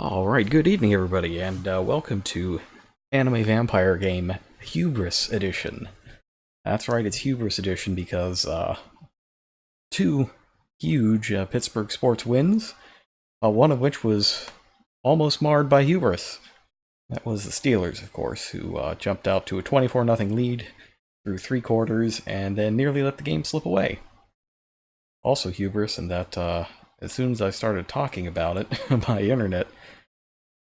Alright, good evening everybody, and welcome to anime vampire game Hubris Edition. That's right, it's Hubris Edition because two huge Pittsburgh sports wins, one of which was almost marred by hubris. That was the Steelers, of course, who jumped out to a 24-0 lead through 3 quarters and then nearly let the game slip away. Also hubris in that as soon as I started talking about it, my internet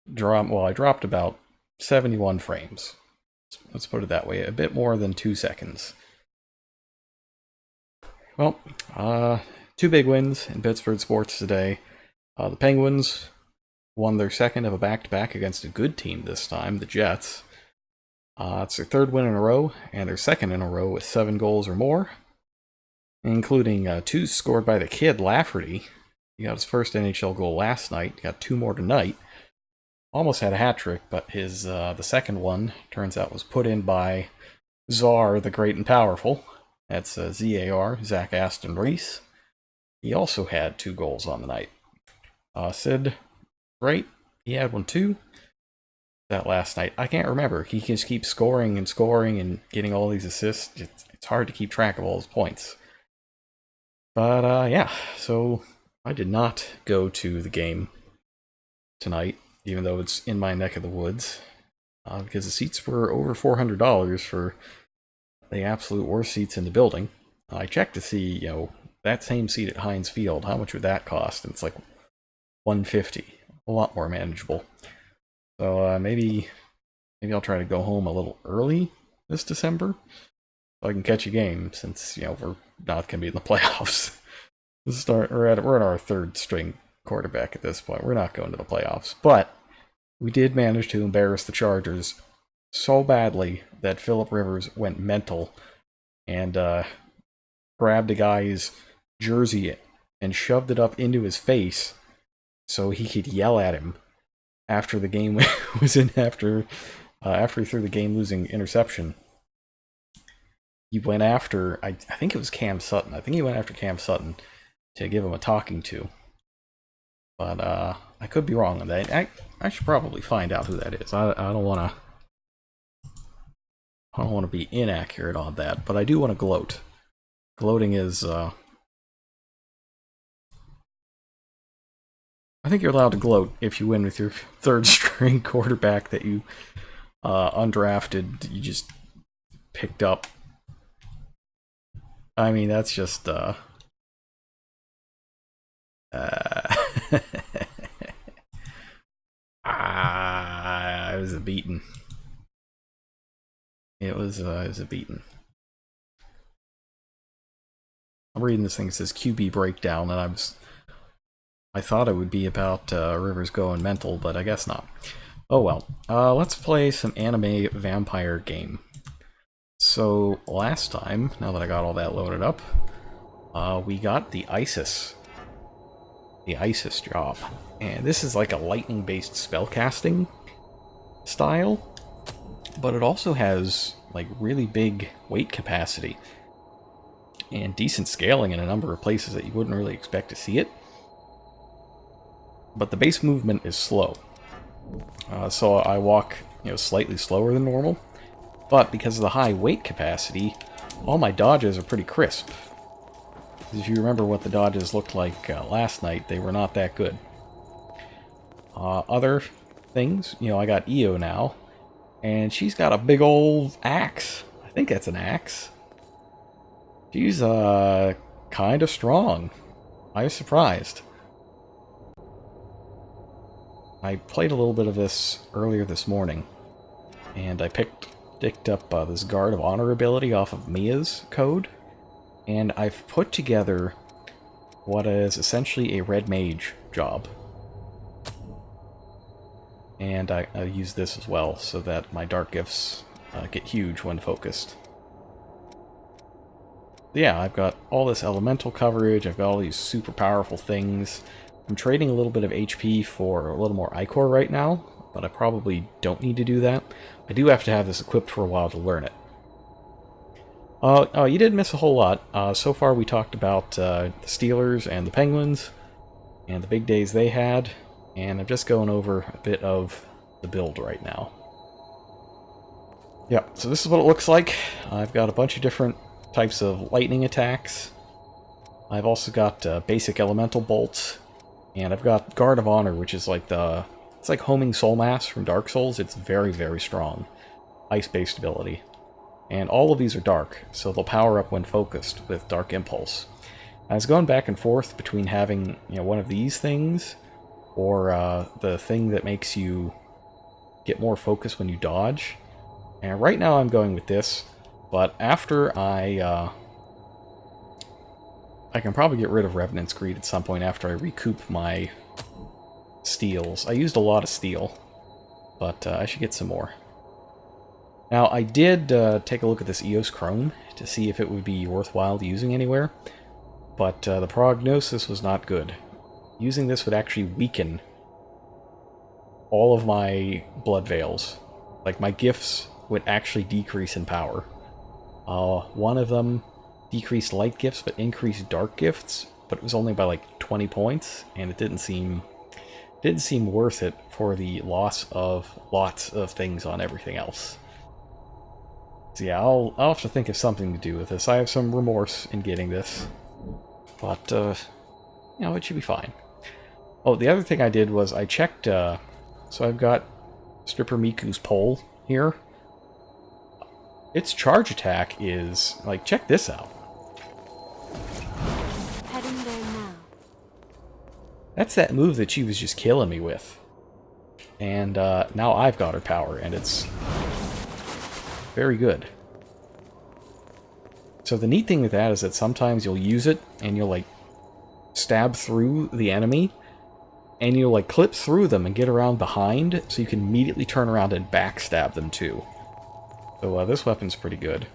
I dropped about 71 frames. Let's put it that way, a bit more than 2 seconds. Well, two big wins in Pittsburgh sports today. The Penguins won their second of a back-to-back against a good team this time, the Jets. It's their third win in a row, and their second in a row with 7 goals or more, including 2 scored by the kid, Lafferty. He got his first NHL goal last night, got 2 more tonight. Almost had a hat trick, but his the second one turns out was put in by Czar the Great and Powerful. That's ZAR, Zach Aston Reese. He also had 2 goals on the night. Sid, great, he had one too. That last night, I can't remember. He just keeps scoring and getting all these assists. It's hard to keep track of all his points. But yeah, so I did not go to the game tonight, even though it's in my neck of the woods, because the seats were over $400 for the absolute worst seats in the building. I checked to see, that same seat at Heinz Field, how much would that cost? And it's like $150, a lot more manageable. So maybe I'll try to go home a little early this December, so I can catch a game, since we're not going to be in the playoffs. We're at our third string quarterback at this point. We're not going to the playoffs, but we did manage to embarrass the Chargers so badly that Phillip Rivers went mental and grabbed a guy's jersey and shoved it up into his face so he could yell at him after the game was in, after he threw the game-losing interception. He went after, I think it was Cam Sutton. I think he went after Cam Sutton to give him a talking to. But I could be wrong on that. I should probably find out who that is. I don't want to be inaccurate on that, but I do want to gloat. Gloating is I think you're allowed to gloat if you win with your third string quarterback that you undrafted, you just picked up. I mean, that's just it was a beating. It was a beating. I'm reading this thing that says QB breakdown, and I thought it would be about Rivers going mental, but I guess not. Oh well. Let's play some anime vampire game. So last time, now that I got all that loaded up, we got the ISIS job, and this is like a lightning-based spellcasting style, but it also has like really big weight capacity and decent scaling in a number of places that you wouldn't really expect to see it. But the base movement is slow, so I walk slightly slower than normal, but because of the high weight capacity, all my dodges are pretty crisp. If you remember what the dodges looked like last night, they were not that good. Other things, I got Io now, and she's got a big old axe. I think that's an axe. She's kind of strong. I was surprised. I played a little bit of this earlier this morning, and I picked up this Guard of Honor ability off of Mia's code. And I've put together what is essentially a red mage job. And I use this as well, so that my dark gifts get huge when focused. Yeah, I've got all this elemental coverage, I've got all these super powerful things. I'm trading a little bit of HP for a little more Ichor right now, but I probably don't need to do that. I do have to have this equipped for a while to learn it. You didn't miss a whole lot. So far we talked about the Steelers and the Penguins, and the big days they had. And I'm just going over a bit of the build right now. Yeah, so this is what it looks like. I've got a bunch of different types of lightning attacks. I've also got basic elemental bolts. And I've got Guard of Honor, which is like the... It's like homing Soul Mass from Dark Souls. It's very, very strong. Ice-based ability. And all of these are dark, so they'll power up when focused with Dark Impulse. I was going back and forth between having, you know, one of these things, or the thing that makes you get more focus when you dodge. And right now I'm going with this, but after I can probably get rid of Revenant's Greed at some point after I recoup my steals. I used a lot of steel, but I should get some more. Now, I did take a look at this Eos Chrome to see if it would be worthwhile using anywhere, but the prognosis was not good. Using this would actually weaken all of my blood veils. Like, my gifts would actually decrease in power. One of them decreased light gifts but increased dark gifts, but it was only by like 20 points, and it didn't seem worth it for the loss of lots of things on everything else. So yeah, I'll have to think of something to do with this. I have some remorse in getting this, but you know, it should be fine. Oh, the other thing I did was I checked. So I've got Stripper Miku's pole here. Its charge attack is like, check this out. Heading there now. That's that move that she was just killing me with. And now I've got her power, and it's very good. So the neat thing with that is that sometimes you'll use it, and you'll like stab through the enemy, and you'll like clip through them and get around behind, so you can immediately turn around and backstab them too. So this weapon's pretty good.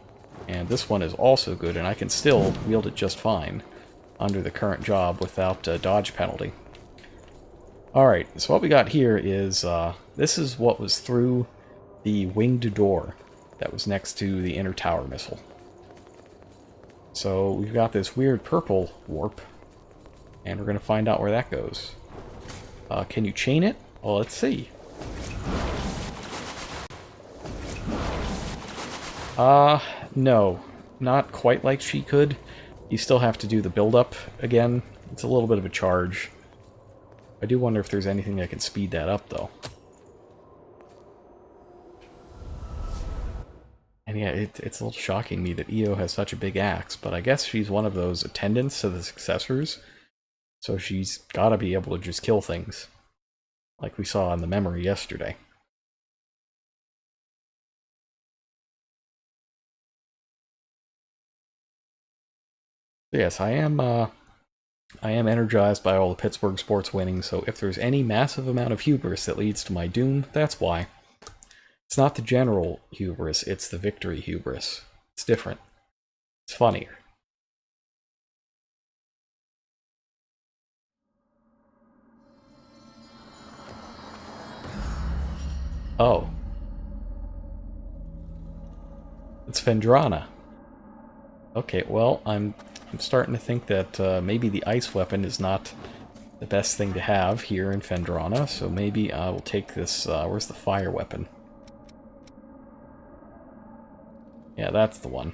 And this one is also good, and I can still wield it just fine under the current job without a dodge penalty. Alright, so what we got here is, this is what was through the winged door that was next to the inner tower missile. So we've got this weird purple warp, and we're going to find out where that goes. Can you chain it? Well, let's see. No. Not quite like she could. You still have to do the build-up again. It's a little bit of a charge. I do wonder if there's anything that can speed that up, though. And yeah, it's a little shocking me that Io has such a big axe, but I guess she's one of those attendants to the successors, so she's gotta be able to just kill things, like we saw in the memory yesterday. So yes, I am energized by all the Pittsburgh sports winning, so if there's any massive amount of hubris that leads to my doom, that's why. It's not the general hubris, it's the victory hubris. It's different. It's funnier. Oh. It's Fendrana. Okay, well, I'm starting to think that maybe the ice weapon is not the best thing to have here in Fendrana, so maybe I will take this, where's the fire weapon? Yeah, that's the one.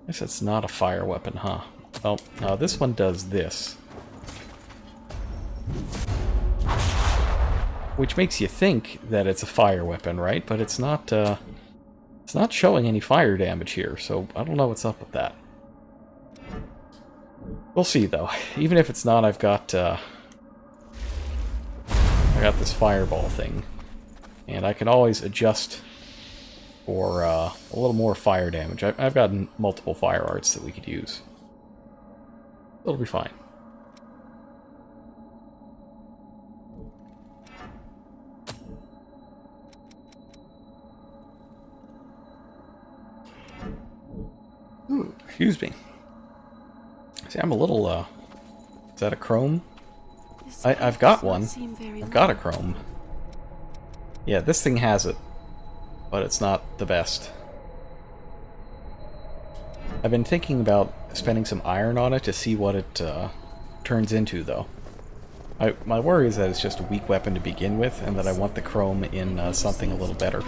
I guess it's not a fire weapon, huh? Oh, this one does this. Which makes you think that it's a fire weapon, right? But it's not showing any fire damage here, so I don't know what's up with that. We'll see, though. Even if it's not, I've got this fireball thing. And I can always adjust for a little more fire damage. I've got multiple fire arts that we could use. It'll be fine. Ooh, excuse me. See, I'm a little, is that a chrome? I've got one. I've got a chrome. Yeah, this thing has it, but it's not the best. I've been thinking about spending some iron on it to see what it turns into, though. My worry is that it's just a weak weapon to begin with, and that I want the chrome in something a little better.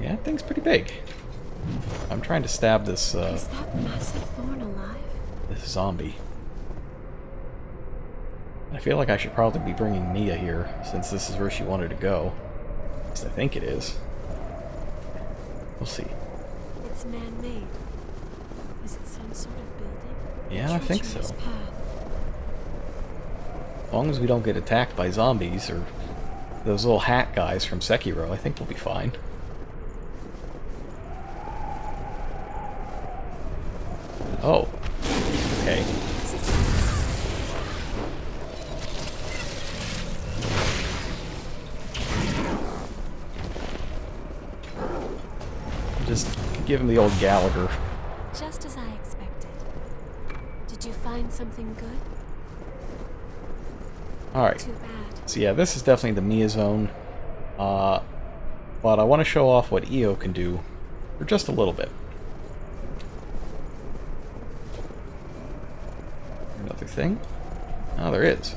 Yeah, that thing's pretty big. I'm trying to stab this, Is that massive thorn alive? this zombie. I feel like I should probably be bringing Mia here, since this is where she wanted to go. At least I think it is. We'll see. It's man-made. Is it some sort of building? Yeah, I think so. Treacherous path. As long as we don't get attacked by zombies or those little hat guys from Sekiro, I think we'll be fine. Oh. Okay. Just give him the old Gallagher. Just as I expected. Did you find something good? Alright. Too bad. So yeah, this is definitely the Mia zone. But I want to show off what Io can do for just a little bit. Another thing? Oh, there is.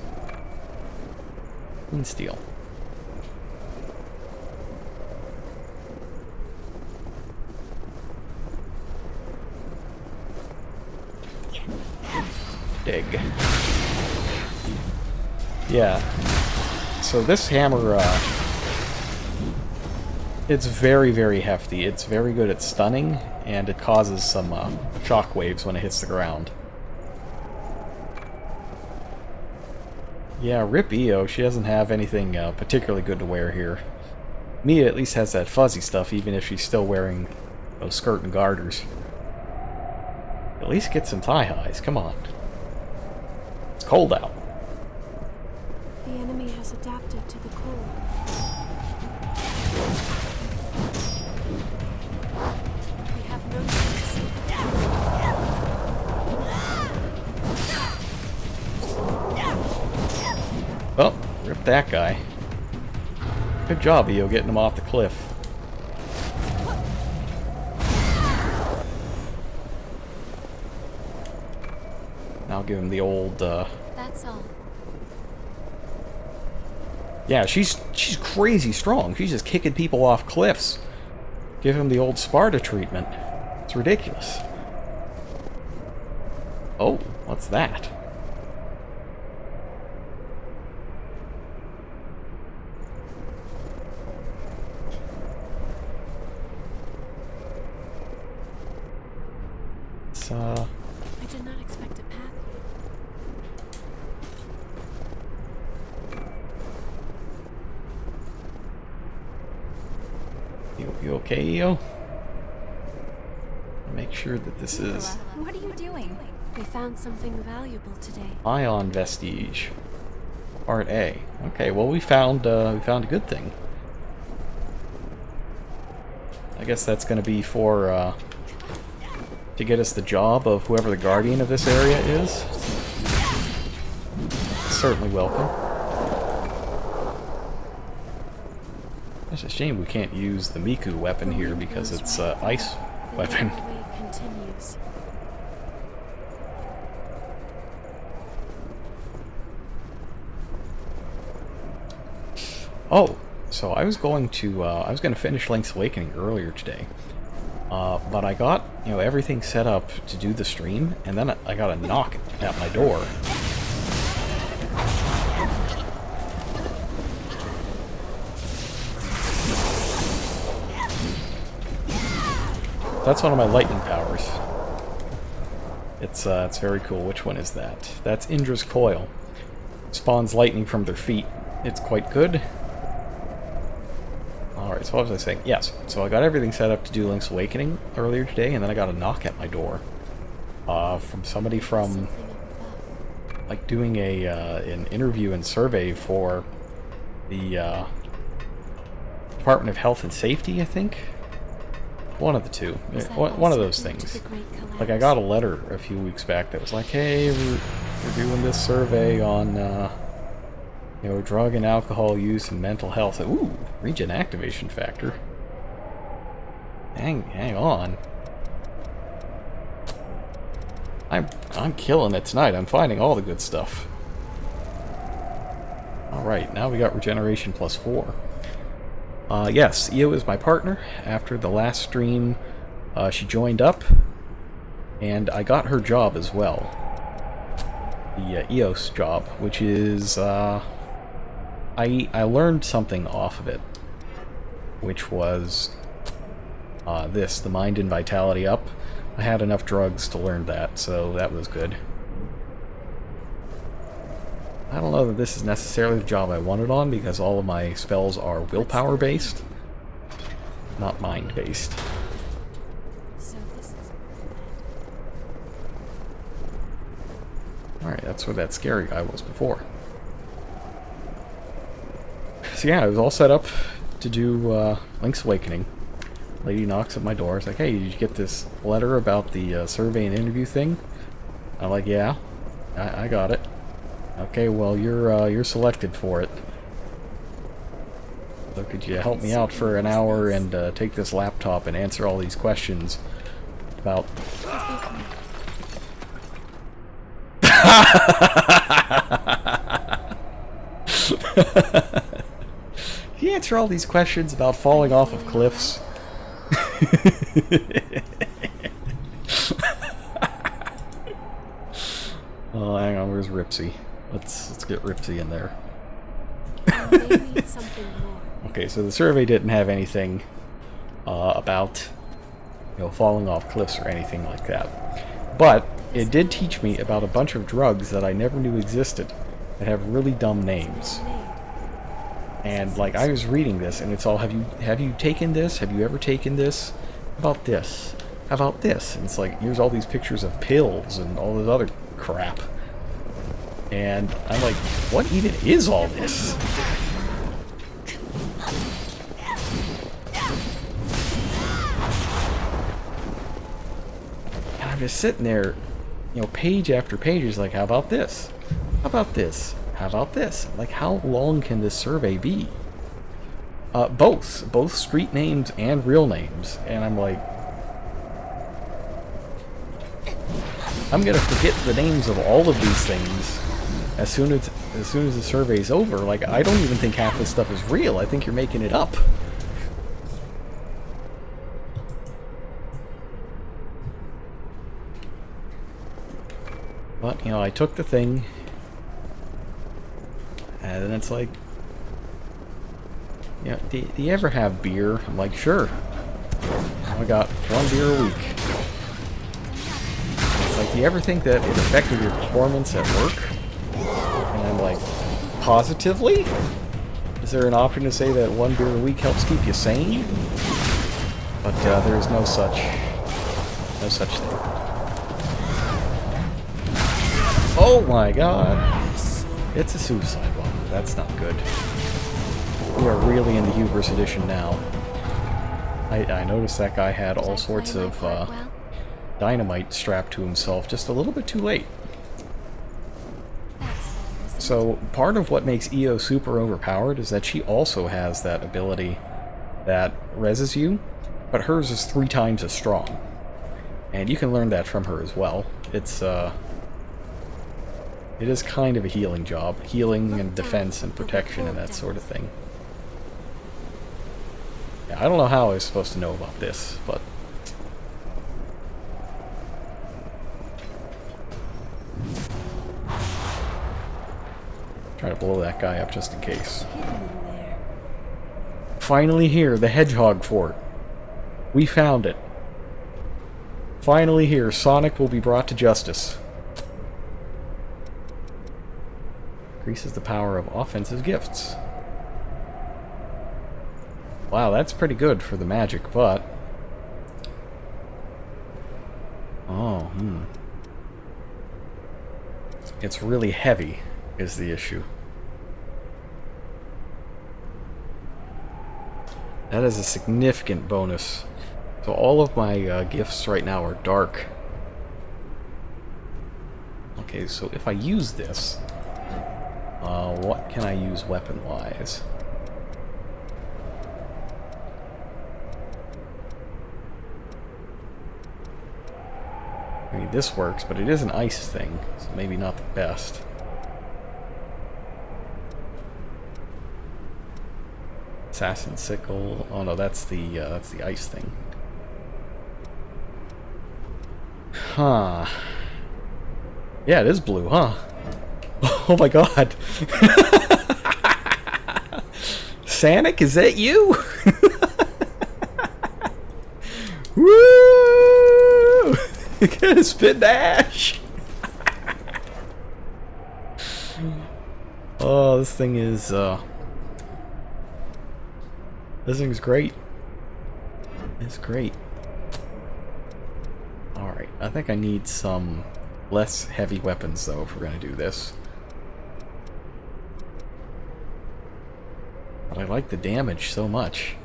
Clean steel. Dig. Yeah. So this hammer, it's very, very hefty. It's very good at stunning, and it causes some shock waves when it hits the ground. Yeah, rip Io. She doesn't have anything particularly good to wear here. Mia at least has that fuzzy stuff, even if she's still wearing those skirt and garters. At least get some thigh highs. Come on. It's cold out. The enemy has adapted to the cold. We have no choice. Oh, rip that guy. Good job, Io, getting him off the cliff. I'll give him the old, That's all. Yeah, she's crazy strong. She's just kicking people off cliffs. Give him the old Sparta treatment. It's ridiculous. Oh, what's that? It's, I did not expect a path. You okay, Io? Make sure that this is What are you doing? We found something valuable today. Ion Vestige. Part A. Okay, well we found a good thing. I guess that's gonna be for to get us the job of whoever the guardian of this area is. Certainly welcome. It's a shame we can't use the Miku weapon here because it's ice weapon. The way continues. Oh, so I was going to finish Link's Awakening earlier today, but I got everything set up to do the stream, and then I got a knock at my door. That's one of my lightning powers. It's very cool. Which one is that? That's Indra's Coil. Spawns lightning from their feet. It's quite good. Alright, so what was I saying? Yes, so I got everything set up to do Link's Awakening earlier today, and then I got a knock at my door. From somebody from, like, doing an interview and survey for the Department of Health and Safety, I think? One of the two. One of those things. Like, I got a letter a few weeks back that was like, hey, we're doing this survey on, drug and alcohol use and mental health. Ooh, regen activation factor. Hang on. I'm killing it tonight. I'm finding all the good stuff. Alright, now we got regeneration plus 4. Yes, Io is my partner. After the last stream, she joined up, and I got her job as well. The EOS job, which is, I learned something off of it, which was the mind and vitality up. I had enough drugs to learn that, so that was good. I don't know that this is necessarily the job I wanted on, because all of my spells are willpower based, not mind based. So this is Alright, that's where that scary guy was before. So yeah, I was all set up to do Link's Awakening. Lady knocks at my door. It's like, hey, did you get this letter about the survey and interview thing? I'm like, yeah, I got it. Okay, well, you're selected for it. So could you help me out for an hour and take this laptop and answer all these questions about... You answer all these questions about falling off of cliffs. Oh, hang on, where's Ripsy? Let's get Ripsy in there. maybe it's something more. Okay, so the survey didn't have anything about, you know, falling off cliffs or anything like that. But it did teach me about a bunch of drugs that I never knew existed that have really dumb names. And like, I was reading this, and it's all, have you taken this? Have you ever taken this? How about this? How about this? And it's like, here's all these pictures of pills and all this other crap. And I'm like, what even is all this? And I'm just sitting there, you know, page after page is like, how about this? How about this? How about this? Like, how long can this survey be? Both street names and real names. And I'm like, I'm gonna forget the names of all of these things as soon as the survey's over. Like, I don't even think half this stuff is real. I think you're making it up. But, you know, I took the thing, and then it's like, you know, do you ever have beer? I'm like, sure. I got 1 beer a week. It's like, do you ever think that it affected your performance at work? And I'm like, positively? Is there an option to say that 1 beer a week helps keep you sane? But there is no such thing. Oh my god! It's a suicide bomber. That's not good. We are really in the Hubris Edition now. I noticed that guy had all sorts of dynamite strapped to himself just a little bit too late. So part of what makes Io super overpowered is that she also has that ability that reses you, but hers is 3 times as strong. And you can learn that from her as well. It is kind of a healing job. Healing and defense and protection and that sort of thing. Yeah, I don't know how I was supposed to know about this, but... Try to blow that guy up just in case. Finally here, the Hedgehog Fort. We found it. Finally here, Sonic will be brought to justice. Increases the power of offensive gifts. Wow, that's pretty good for the magic, but... Oh, It's really heavy, is the issue. That is a significant bonus. So all of my gifts right now are dark. Okay, so if I use this... what can I use weapon-wise? I mean, this works, but it is an ice thing, so maybe not the best. Assassin Sickle. Oh no, that's the ice thing. Huh. Yeah, it is blue, huh? Oh my god. Sanic, is that you? Woo! You gotta spit dash. Oh, this thing is this thing's great. It's great. Alright, I think I need some less heavy weapons though if we're gonna do this. But I like the damage so much.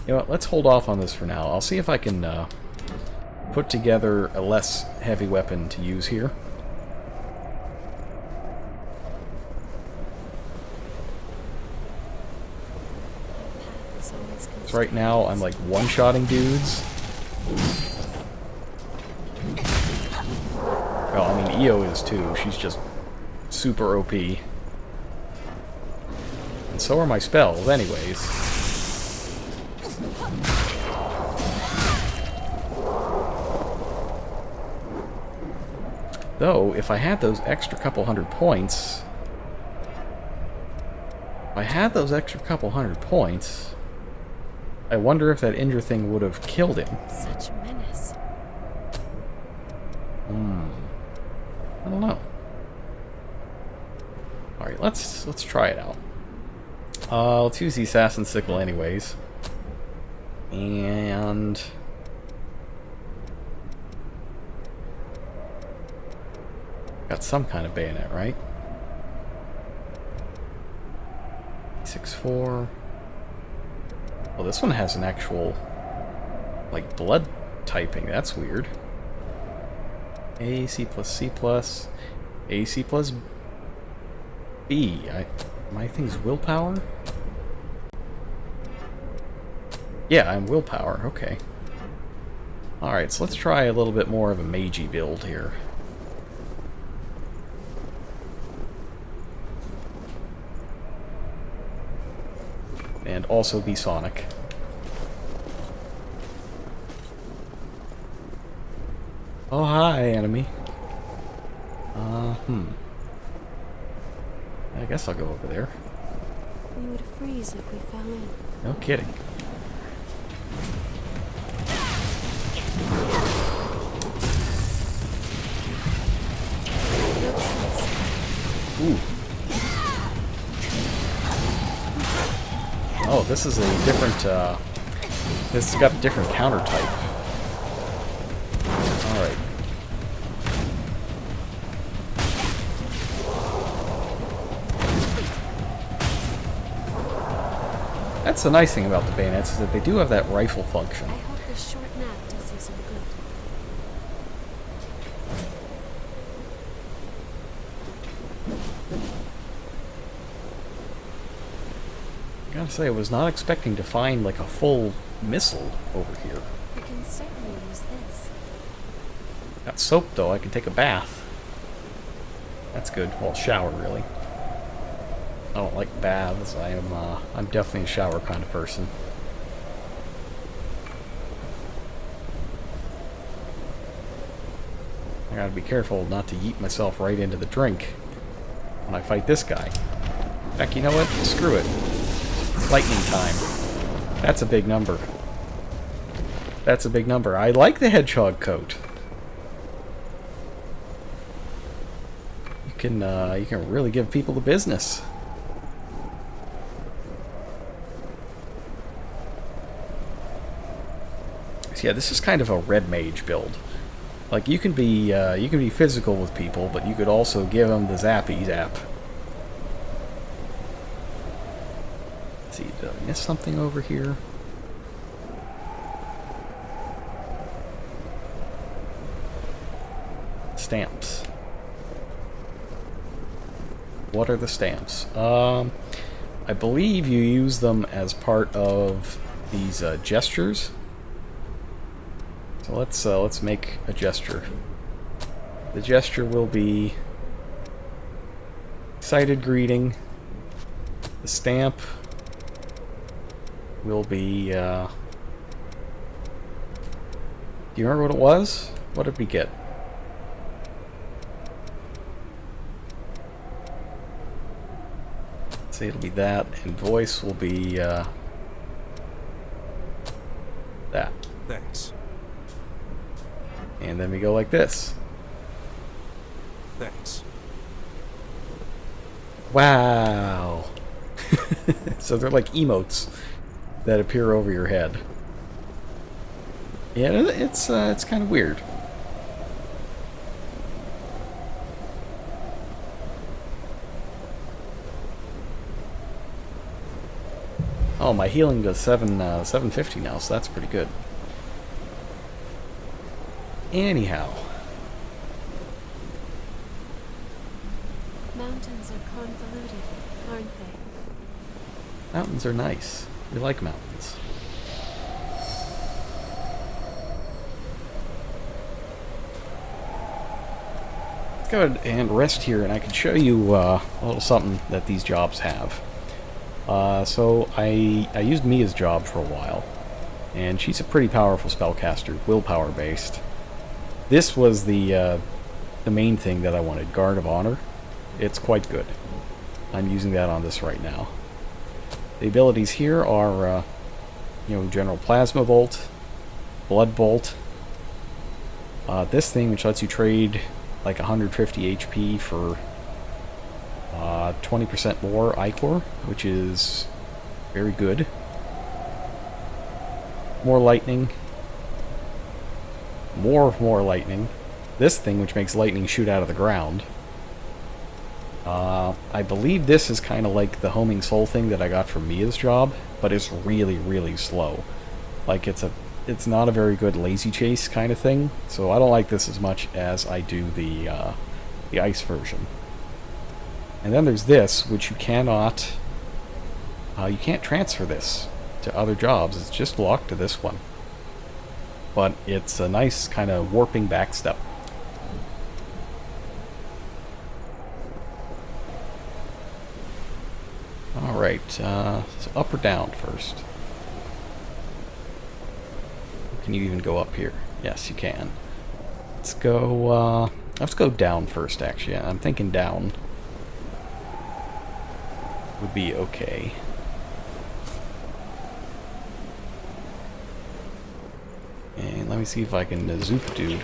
You know what, let's hold off on this for now. I'll see if I can put together a less heavy weapon to use here. So right now I'm like one-shotting dudes. Well, I mean Io is too. She's just super OP. And so are my spells anyways. Though, if I had those extra couple hundred points... I wonder if that injure thing would have killed him. Such menace. I don't know. Alright, let's try it out. Let's use the Assassin Sickle anyways. And... got some kind of bayonet, right? 6-4. Well, this one has an actual, like, blood typing. That's weird. A, C plus C plus, A, C plus B. My thing's willpower? Yeah, I'm willpower. Okay. Alright, so let's try a little bit more of a magey build here. And also be Sonic. Oh, hi, enemy. I guess I'll go over there. We would freeze if we fell in. No kidding. Ooh. Oh, this is a different, this has got a different counter type. Alright. That's the nice thing about the bayonets, is that they do have that rifle function. I hope this short nap does you some good. I gotta say, I was not expecting to find, like, a full missile over here. We can certainly use this. Got soap, though. I can take a bath. That's good. Well, shower, really. I don't like baths. I'm definitely a shower kind of person. I gotta be careful not to yeet myself right into the drink when I fight this guy. In fact, you know what? Screw it. Lightning time. That's a big number. That's a big number. I like the hedgehog coat. You can really give people the business. So yeah, this is kind of a red mage build. Like you can be physical with people, but you could also give them the zappy zap. Let's see, did I miss something over here? Stamps. What are the stamps? I believe you use them as part of these gestures. So let's make a gesture. The gesture will be excited greeting. The stamp will be, do you remember what it was? What did we get? Let's say it'll be that, and voice will be, that. Thanks. And then we go like this. Thanks. Wow! So they're like emotes that appear over your head. Yeah, it's kind of weird. Oh, my healing does 750 now, so that's pretty good. Anyhow. Mountains are convoluted, aren't they? Mountains are nice. We like mountains. Let's go ahead and rest here, and I can show you a little something that these jobs have. So I used Mia's job for a while, and she's a pretty powerful spellcaster, willpower based. This was the main thing that I wanted, Guard of Honor. It's quite good. I'm using that on this right now. The abilities here are, General Plasma Bolt, Blood Bolt. This thing, which lets you trade like 150 HP for 20% more Ichor, which is very good. More lightning. More lightning. This thing, which makes lightning shoot out of the ground. I believe this is kind of like the homing soul thing that I got from Mia's job, but it's really, really slow. Like, it's not a very good lazy chase kind of thing, so I don't like this as much as I do the ice version. And then there's this, which you cannot, you can't transfer this to other jobs. It's just locked to this one. But it's a nice kind of warping backstep. Alright, so up or down first? Can you even go up here? Yes, you can. Let's go down first, actually. I'm thinking down would be okay. And let me see if I can zoop dude.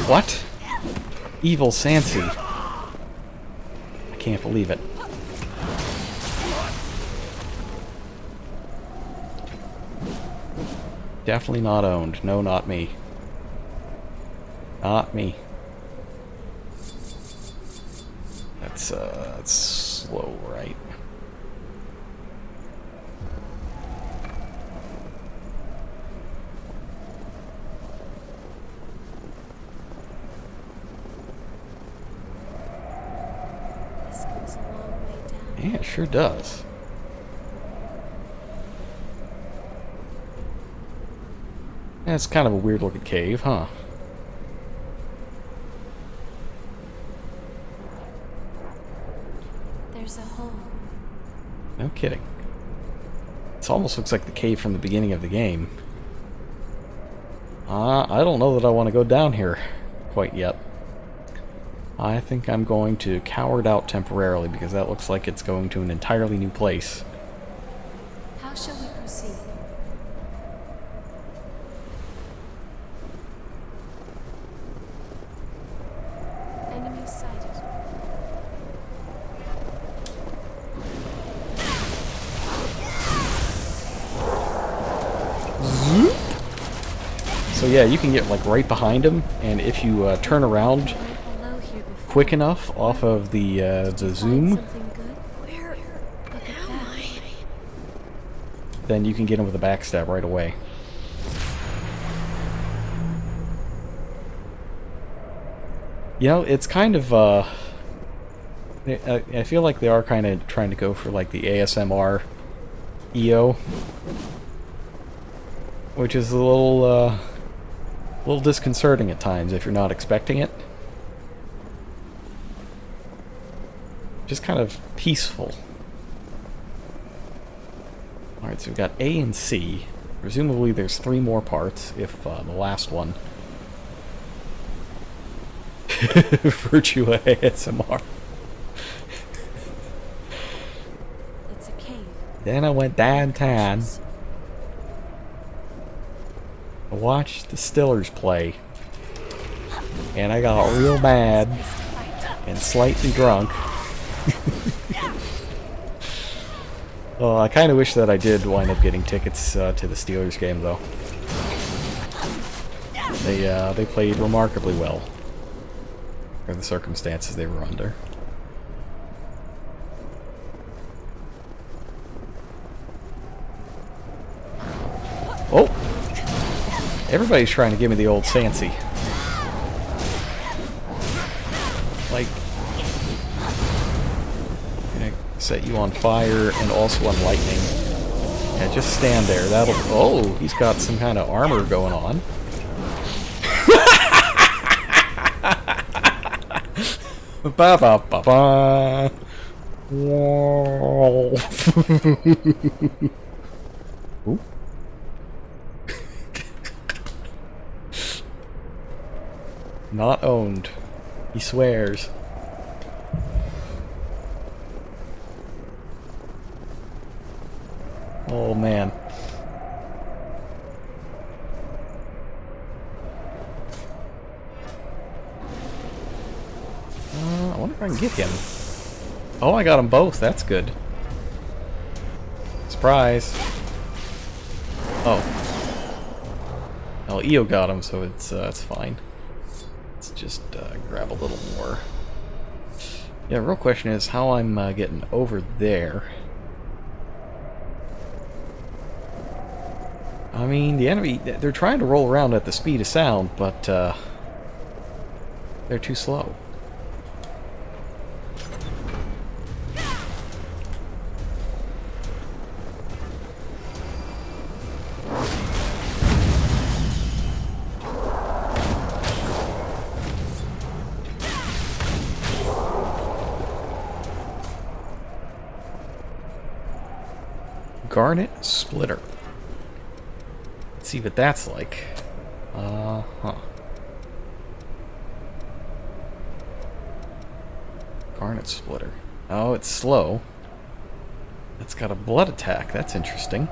What? Evil Sansi. I can't believe it. Definitely not owned. No, not me. Not me. That's slow, right? This goes a long way down. Yeah, it sure does. Yeah, it's kind of a weird looking cave, huh? There's a hole. No kidding. This almost looks like the cave from the beginning of the game. I don't know that I want to go down here quite yet. I think I'm going to cower it out temporarily because that looks like it's going to an entirely new place. How shall we proceed? Enemy sighted. So yeah, you can get like right behind him, and if you turn around Right below here before. quick enough off of the zoom, Something good? Where am I? then you can get him with a backstab right away. You know, it's kind of, I feel like they are kind of trying to go for like the ASMR EO, which is a little A little disconcerting at times if you're not expecting it. Just kind of peaceful. Alright, so we've got A and C. Presumably there's 3 more parts, if the last one... Virtua ASMR. It's a cave. Then I went downtown. I watched the Stillers play. And I got real mad and slightly drunk. Well, I kind of wish that I did wind up getting tickets to the Steelers game, though. They played remarkably well for the circumstances they were under. Oh! Everybody's trying to give me the old Sancy. Like, set you on fire and also on lightning. Yeah, just stand there. That'll... Oh, he's got some kind of armor going on. Ba ba ba ba. Whoa. Ooh. Not owned. He swears. Oh man. I wonder if I can get him. Oh, I got them both. That's good. Surprise. Oh. Well, EO got him, so it's fine. Let's just grab a little more. Yeah, real question is how I'm getting over there. I mean, the enemy, they're trying to roll around at the speed of sound, but they're too slow. Garnet Splitter. Let's see what that's like. Garnet Splitter. Oh, it's slow. It's got a blood attack. That's interesting.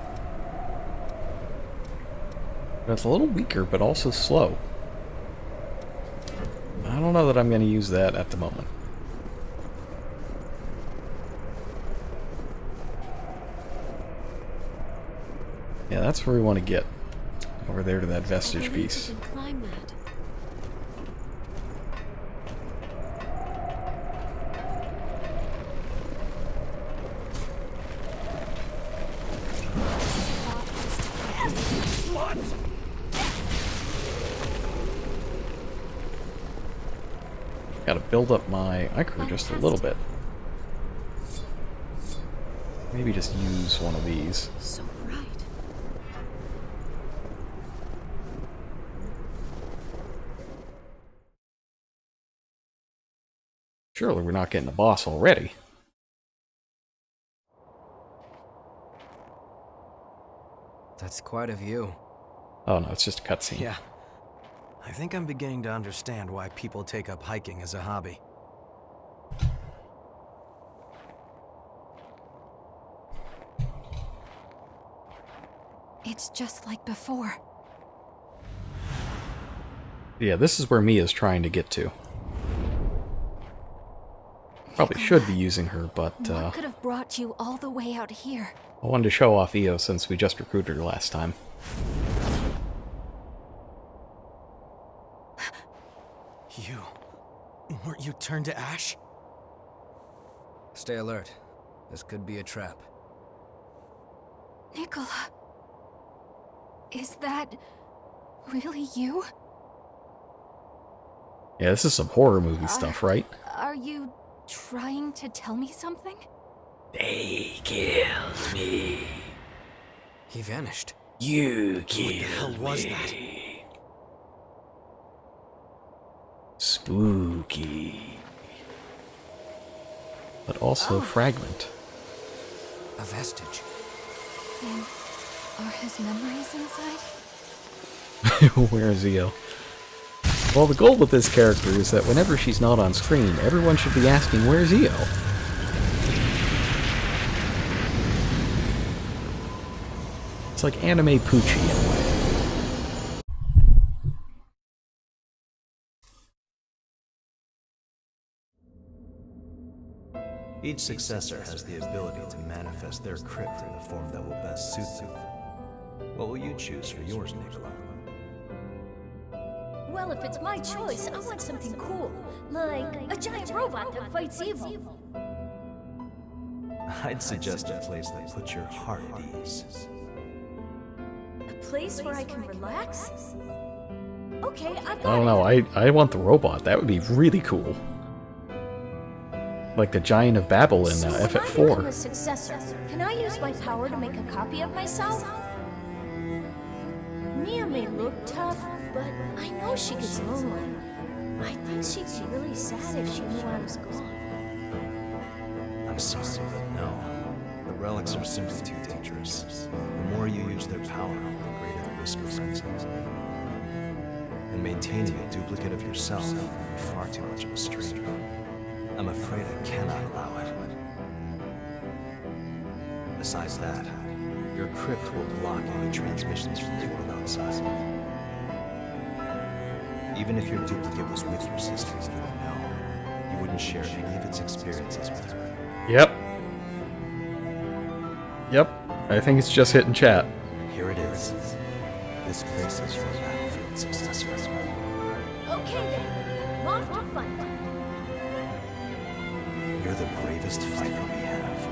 But it's a little weaker, but also slow. I don't know that I'm going to use that at the moment. Yeah, that's where we want to get. Over there to that vestige piece. You can climb that. Gotta build up my Ichor just a little bit. Maybe just use one of these. So bright. Surely we're not getting a boss already. That's quite a view. Oh no, it's just a cutscene. Yeah. I think I'm beginning to understand why people take up hiking as a hobby. It's just like before. Yeah, this is where Mia's trying to get to. Probably should be using her, but What could have brought you all the way out here? I wanted to show off Io since we just recruited her last time. Weren't you turned to ash? Stay alert. This could be a trap. Nicola. Is that really you? Yeah, this is some horror movie stuff, right? Are you trying to tell me something? They killed me. He vanished. You What the hell killed was me. that? Spooky. But also Oh. fragment. A vestige. Then, are his memories inside? Where's Zio? Well, the goal with this character is that whenever she's not on screen, everyone should be asking, where's Zio? It's like anime Poochie in a way. Each successor has the ability to manifest their crypt in the form that will best suit them. What will you choose for yours, Nicola? Well, if it's my choice, I want something cool. Like a giant robot that fights evil. I'd suggest a place that puts your heart at ease. A place where I can relax? Okay, I've I got don't know, I want the robot. That would be really cool. Like the Giant of Babel in So when I become a FF4. successor, can I use my power to make a copy of myself? Mia may look tough, but I know she gets lonely. I think she'd be really sad if she knew I was gone. I'm sorry, but no. The relics are simply too dangerous. The more you use their power, the greater the risk of frenzy. And maintaining a duplicate of yourself would be far too much of a strain. I'm afraid I cannot allow it. Besides that, your crypt will block any transmissions from the world outside. Even if your duplicate was with your sister, you don't know. You wouldn't share any of its experiences with her. Yep. Yep. I think it's just hitting chat. Here it is. This place is your battlefield, successor. Okay then, I'm off to fight. You're the bravest fighter we have.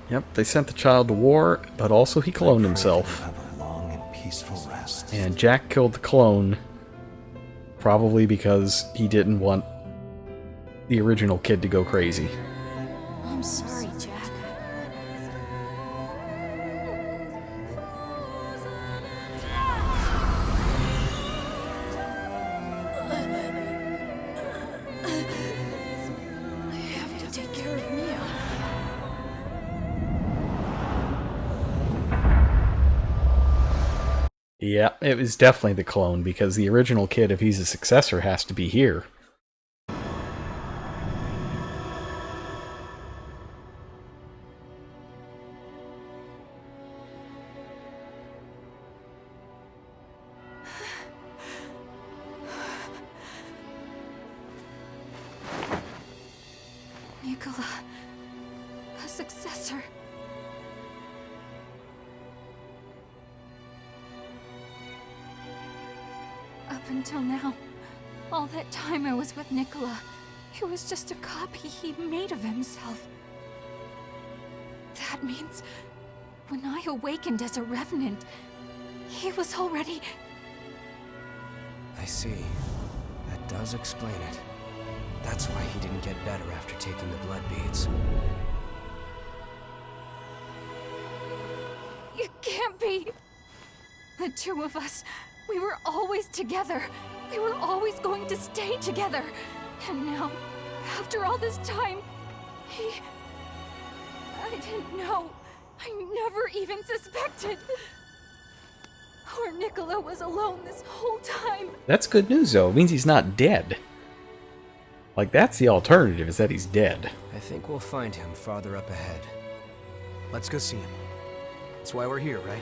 Yep, they sent the child to war, but also he cloned You himself. have a long and peaceful rest. And Jack killed the clone, probably because he didn't want the original kid to go crazy. I'm sorry, Jack. I have to take care of Mia. Yeah, it was definitely the clone, because the original kid, if he's a successor, has to be here. Nicola, a successor. Up until now, all that time I was with Nicola, he was just a copy he made of himself. That means when I awakened as a revenant, he was already... I see. That does explain it. That's why he didn't get better after taking the blood beads. It can't be! The two of us, we were always together. We were always going to stay together. And now, after all this time, I didn't know. I never even suspected. Poor Nicola was alone this whole time. That's good news, though. It means he's not dead. Like, that's the alternative, is that he's dead. I think we'll find him farther up ahead. Let's go see him. That's why we're here, right?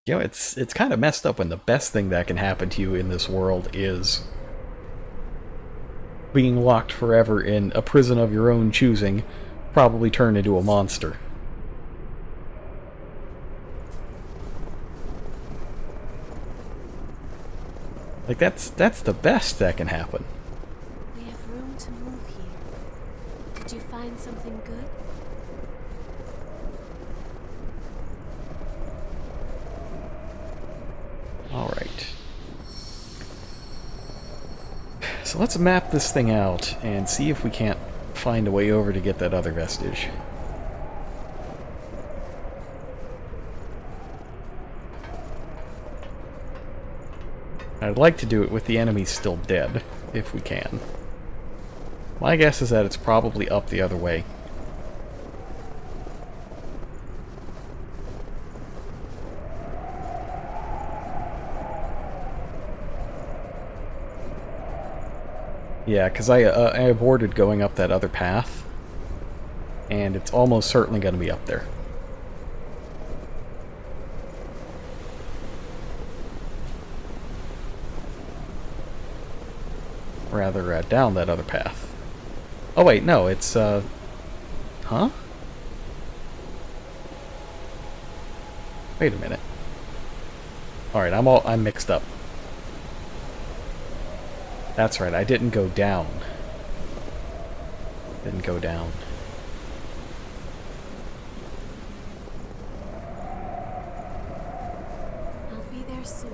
You know, it's kind of messed up when the best thing that can happen to you in this world is being locked forever in a prison of your own choosing, probably turn into a monster. Like, that's the best that can happen. We have room to move here. Did you find something good? Alright. So let's map this thing out and see if we can't find a way over to get that other vestige. I'd like to do it with the enemy still dead, if we can. My guess is that it's probably up the other way. Yeah, because I aborted going up that other path, and it's almost certainly going to be up there. Rather, down that other path. Oh wait, no, it's, huh? Wait a minute. Alright, I'm mixed up. That's right, I didn't go down. Didn't go down. I'll be there soon.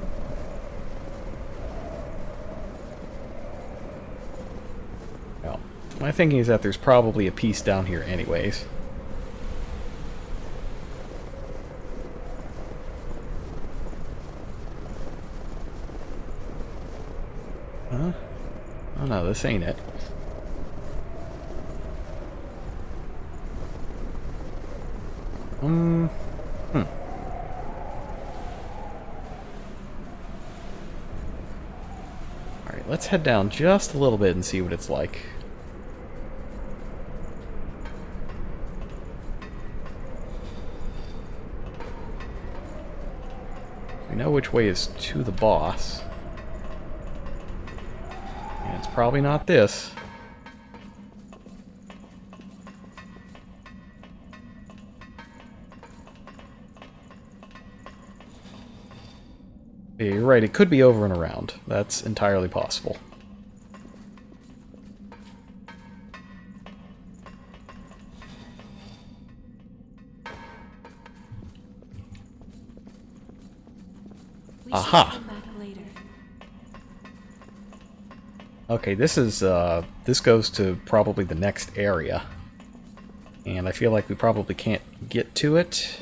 Well, my thinking is that there's probably a piece down here anyways. Huh? Oh no, this ain't it. Alright, let's head down just a little bit and see what it's like. We know which way is to the boss. And it's probably not this. Yeah, you're right, it could be over and around. That's entirely possible. Aha! Okay, this is, this goes to probably the next area. And I feel like we probably can't get to it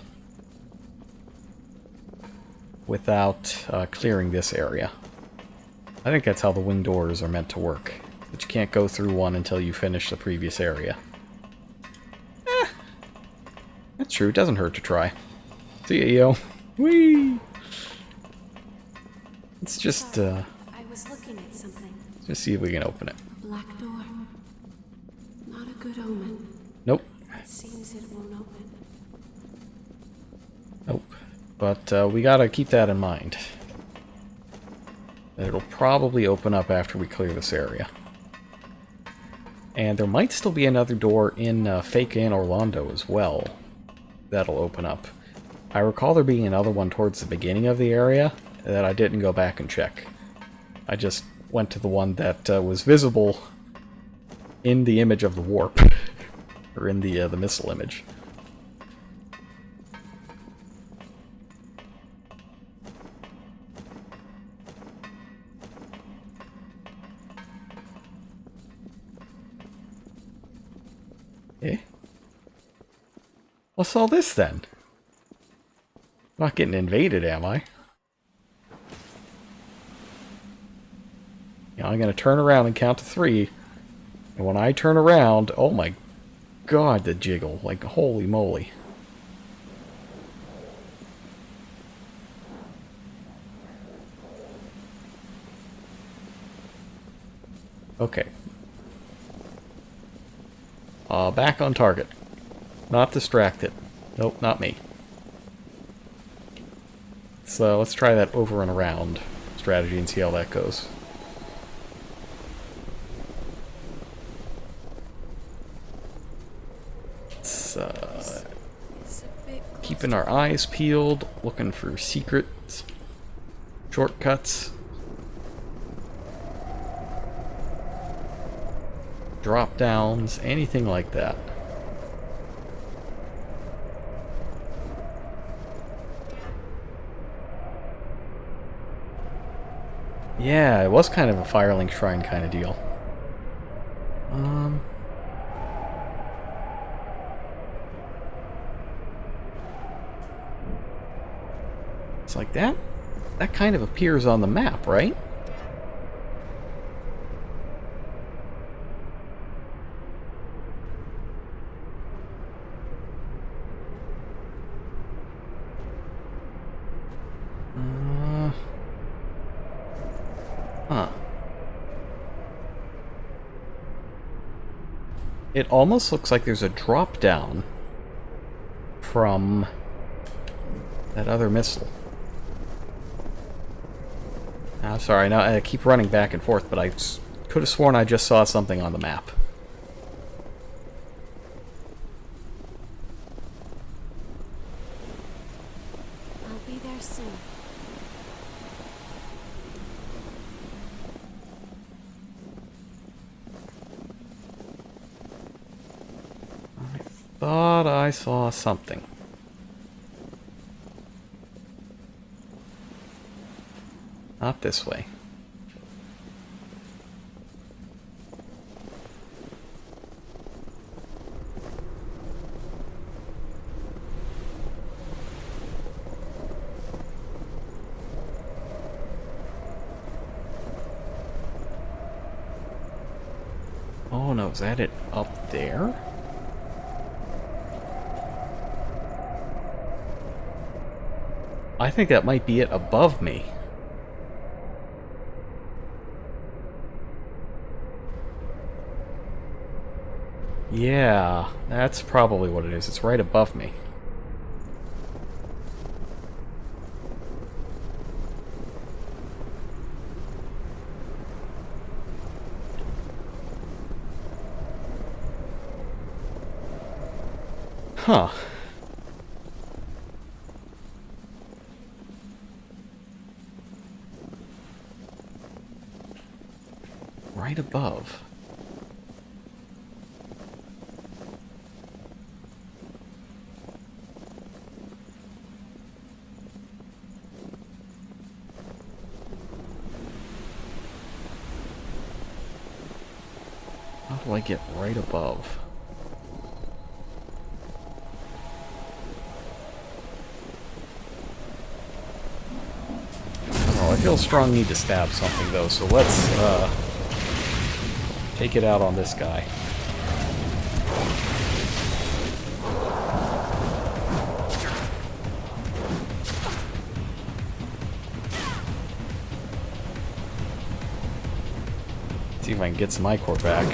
without clearing this area. I think that's how the wing doors are meant to work. That you can't go through one until you finish the previous area. That's true, it doesn't hurt to try. See ya, yo. Whee! Let's just, I was looking at something. just see if we can open it. A black door. Not a good omen. Nope. It seems it won't open. Nope. But we gotta keep that in mind. It'll probably open up after we clear this area. And there might still be another door in Fake Inn Orlando as well that'll open up. I recall there being another one towards the beginning of the area that I didn't go back and check. I just went to the one that was visible in the image of the warp, or in the missile image. Eh? What's all this then? Not getting invaded, am I? Now I'm going to turn around and count to 3. And when I turn around, oh my god, the jiggle. Like, holy moly. Okay. Back on target. Not distracted. Nope, not me. So let's try that over and around strategy and see how that goes. Keeping our eyes peeled, looking for secrets, shortcuts, drop downs, anything like that. Yeah, it was kind of a Firelink Shrine kind of deal. It's like that. That kind of appears on the map, right? Huh. It almost looks like there's a drop down from that other missile. I'm sorry, now I keep running back and forth, but I could have sworn I just saw something on the map. I'll be there soon. I thought I saw something. Not this way. Oh no, is that it up there? I think that might be it above me. Yeah, that's probably what it is. It's right above me. Huh. Right above. How do I get right above? Oh, I feel a strong need to stab something though, so let's take it out on this guy. See if I can get some ichor back.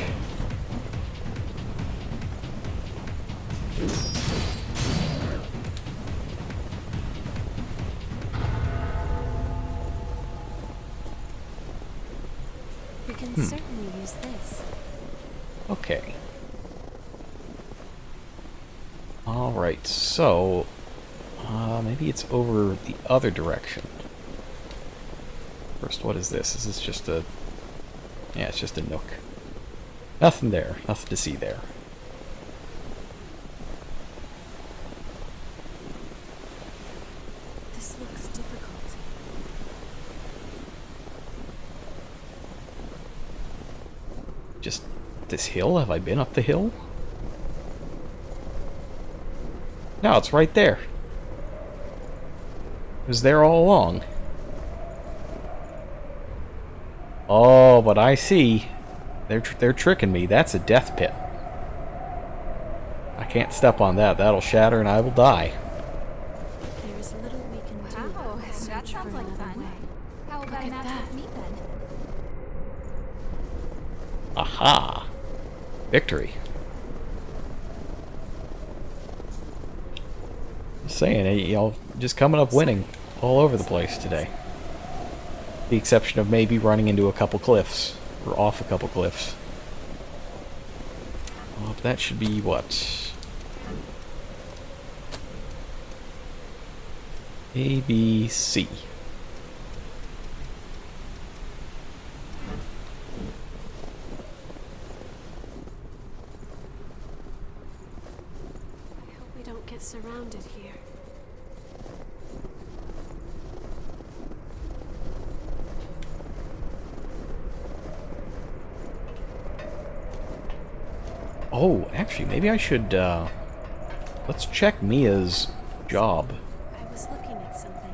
We can certainly use this. Okay. Alright, so maybe it's over the other direction. First, what is this? Is this just a... Yeah, it's just a nook. Nothing there. Nothing to see there. This looks difficult. Just this hill? Have I been up the hill? No, it's right there. It was there all along. Oh, but I see. They're tricking me. That's a death pit. I can't step on that. That'll shatter and I will die. There is little we can do. Wow, but that search sounds for like another fun. way. How about a Look at match that. with me then? Aha! Victory. Just saying, y'all just coming up winning all over the place today. The exception of maybe running into a couple cliffs. Or off a couple cliffs. Well, that should be what? A, B, C. I hope we don't get surrounded here. Oh, actually, maybe I should, let's check Mia's job. I was looking at something.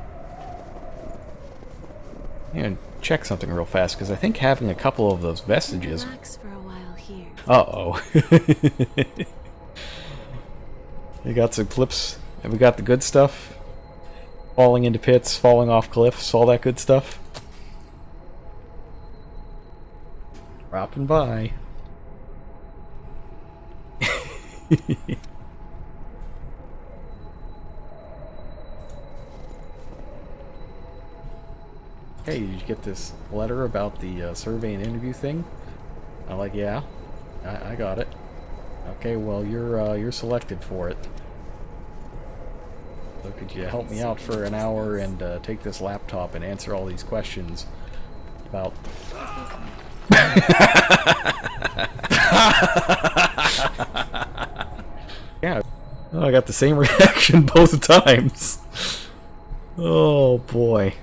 I'm gonna check something real fast, because I think having a couple of those vestiges... Relax for a while here. Uh-oh. We got some clips. Have we got the good stuff? Falling into pits, falling off cliffs, all that good stuff. Dropping by. Hey, did you get this letter about the survey and interview thing? I'm like, yeah, I got it. Okay, well, you're selected for it. So could you help me out for an hour and take this laptop and answer all these questions about... Yeah, oh, I got the same reaction both times. Oh boy.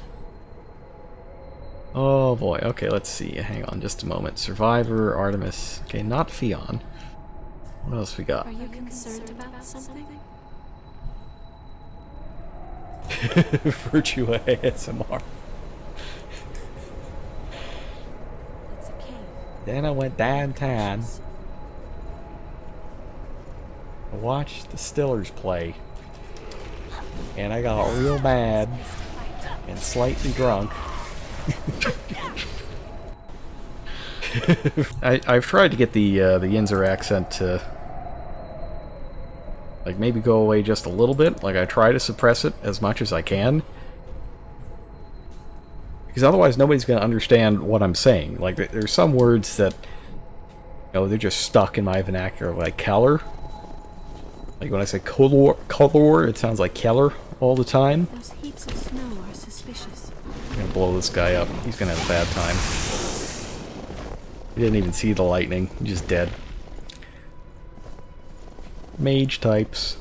Oh boy. Okay, let's see. Hang on just a moment. Survivor, Artemis. Okay, not Fion. What else we got? Are you concerned about something? Virtua ASMR. It's a cave. Then I went downtown. I watched the Stillers play. And I got real mad and slightly drunk. I've tried to get the Yinzer accent to like maybe go away just a little bit. Like I try to suppress it as much as I can, because otherwise nobody's going to understand what I'm saying. Like there's some words that, you know, they're just stuck in my vernacular, like Keller. Like when I say color, it sounds like Keller all the time. Those heaps of snow are suspicious. I'm gonna blow this guy up. He's gonna have a bad time. He didn't even see the lightning. He's just dead. Mage types.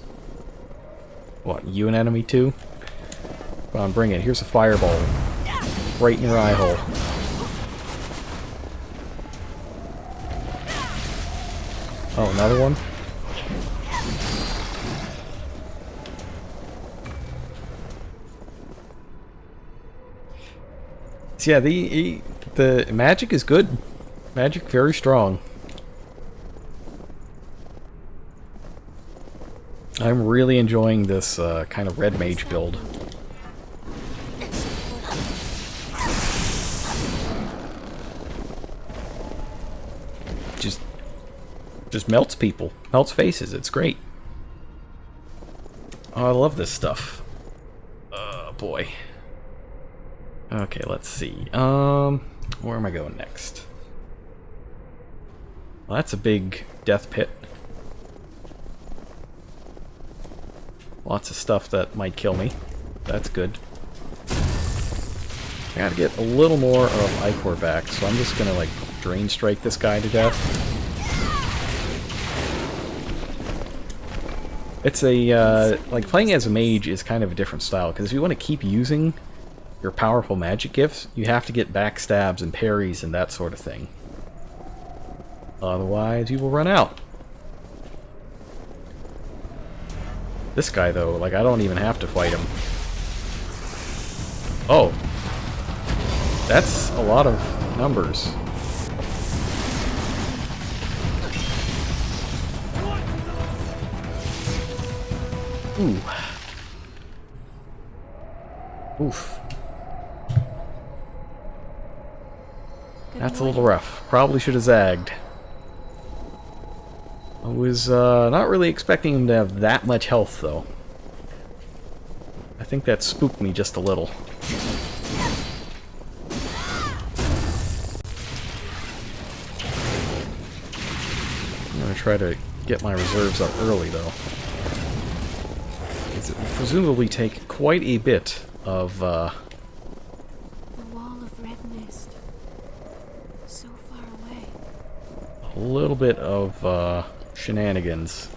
What, you an enemy too? Come on, bring it. Here's a fireball. Right in your eye hole. Oh, another one? So yeah, the magic is good. Magic very strong. I'm really enjoying this kind of red mage build. Just melts people, melts faces. It's great. Oh, I love this stuff. Oh boy. Okay, let's see. Where am I going next? Well, that's a big death pit. Lots of stuff that might kill me. That's good. I gotta get a little more of Ichor back, so I'm just gonna, like, Drain Strike this guy to death. It's a, like, playing as a mage is kind of a different style, because if you want to keep using your powerful magic gifts, you have to get backstabs and parries and that sort of thing. Otherwise, you will run out. This guy, though, like, I don't even have to fight him. Oh. That's a lot of numbers. Ooh. Oof. That's a little rough. Probably should have zagged. I was not really expecting him to have that much health, though. I think that spooked me just a little. I'm gonna try to get my reserves up early, though. It will presumably take quite a bit of, The wall of red mist. So far away. a little bit of, shenanigans.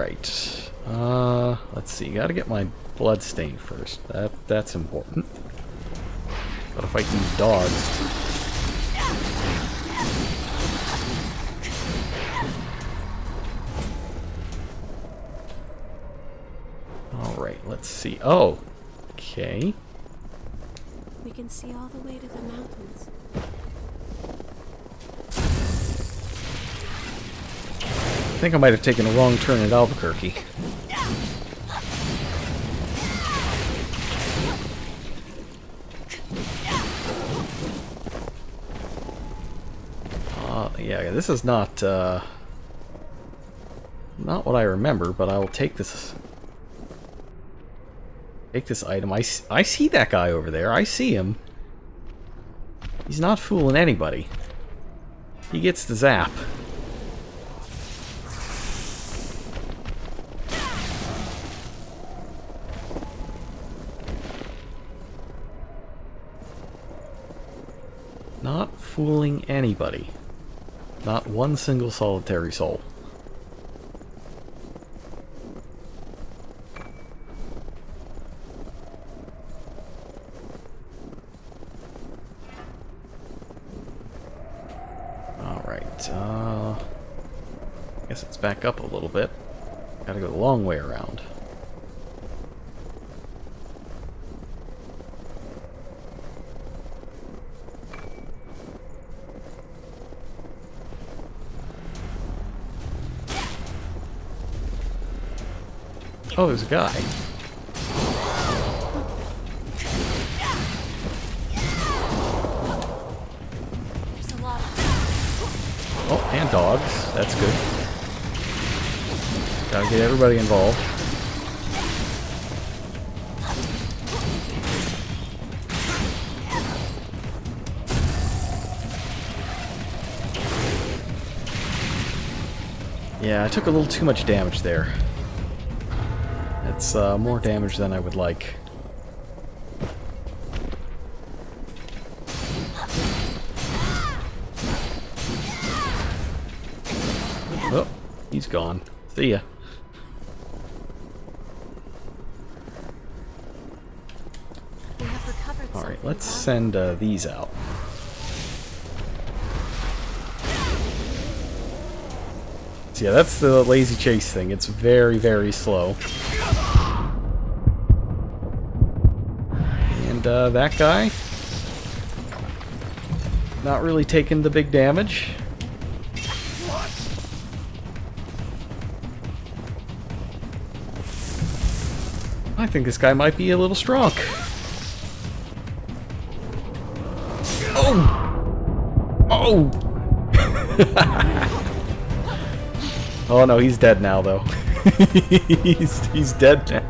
Alright. Let's see. Gotta get my blood stain first. That's important. Gotta fight these dogs. Alright, let's see. Oh! Okay. We can see all the way to the mountains. I think I might have taken a wrong turn at Albuquerque. Yeah, this is not what I remember, but I will take this. Take this item. I see that guy over there. I see him. He's not fooling anybody. He gets the zap. Not fooling anybody. Not one single solitary soul. Alright, I guess it's back up a little bit. Gotta go the long way around. Oh, there's a guy. There's a lot. Oh, and dogs. That's good. Gotta get everybody involved. Yeah, I took a little too much damage there. It's more damage than I would like. Oh, he's gone. See ya. Alright, let's send these out. So yeah, that's the lazy chase thing. It's very, very slow. And that guy, not really taking the big damage. I think this guy might be a little strong. Oh! Oh! Oh no, he's dead now though. he's dead now.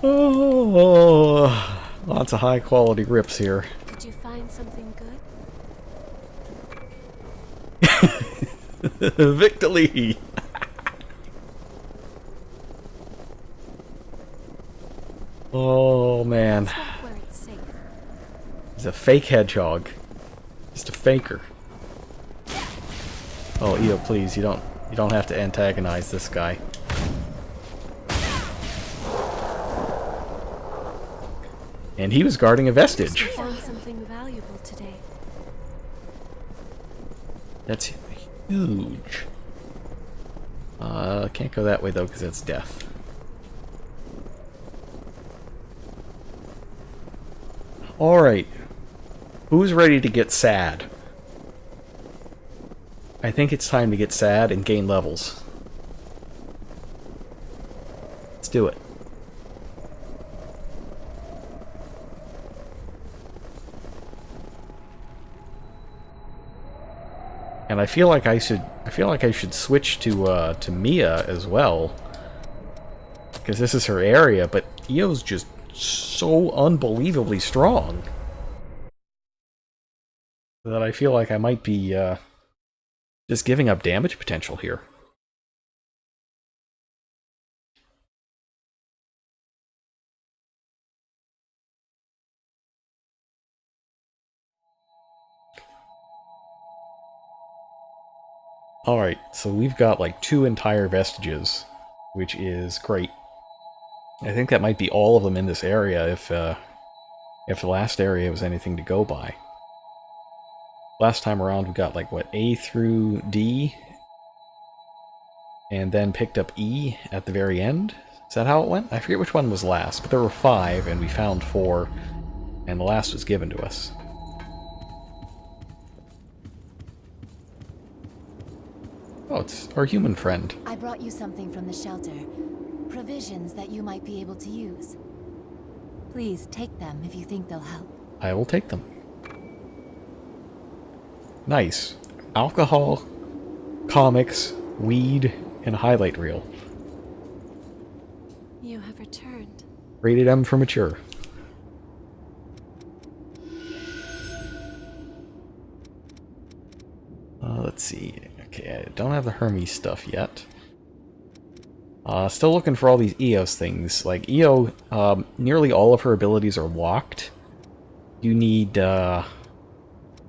Oh, lots of high quality rips here. Did you find something good? Victory! Oh man. Let's walk where it's safe. He's a fake hedgehog. Just a faker. Oh, Io, please, you don't have to antagonize this guy. And he was guarding a vestige. We found something valuable today. That's huge. Can't go that way though, because that's death. Alright. Who's ready to get sad? I think it's time to get sad and gain levels. Let's do it. And I feel like I should switch to Mia as well. Because this is her area, but Io's just so unbelievably strong that I feel like I might be just giving up damage potential here. Alright, so we've got like 2 entire vestiges, which is great. I think that might be all of them in this area if the last area was anything to go by. Last time around we got like, what, A through D? And then picked up E at the very end? Is that how it went? I forget which one was last, but there were 5 and we found 4, and the last was given to us. Oh, it's our human friend. I brought you something from the shelter. Provisions that you might be able to use. Please take them if you think they'll help. I will take them. Nice. Alcohol, comics, weed, and a highlight reel. You have returned. Rated M for mature. Let's see. Okay, I don't have the Hermes stuff yet. Still looking for all these Eos things. Like, Io, nearly all of her abilities are locked. You need to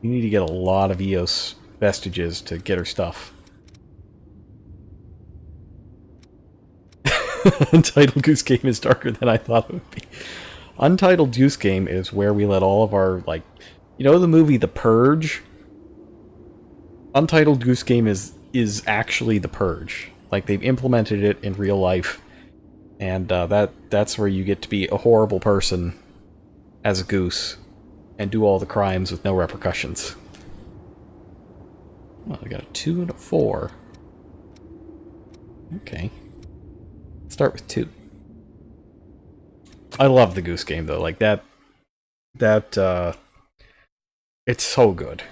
get a lot of Eos vestiges to get her stuff. Untitled Goose Game is darker than I thought it would be. Untitled Goose Game is where we let all of our, like... You know the movie The Purge? Untitled Goose Game is actually The Purge. Like, they've implemented it in real life, and that's where you get to be a horrible person as a goose and do all the crimes with no repercussions. Well, I got a 2 and a 4. Okay. Start with 2. I love the Goose Game, though. Like, it's so good.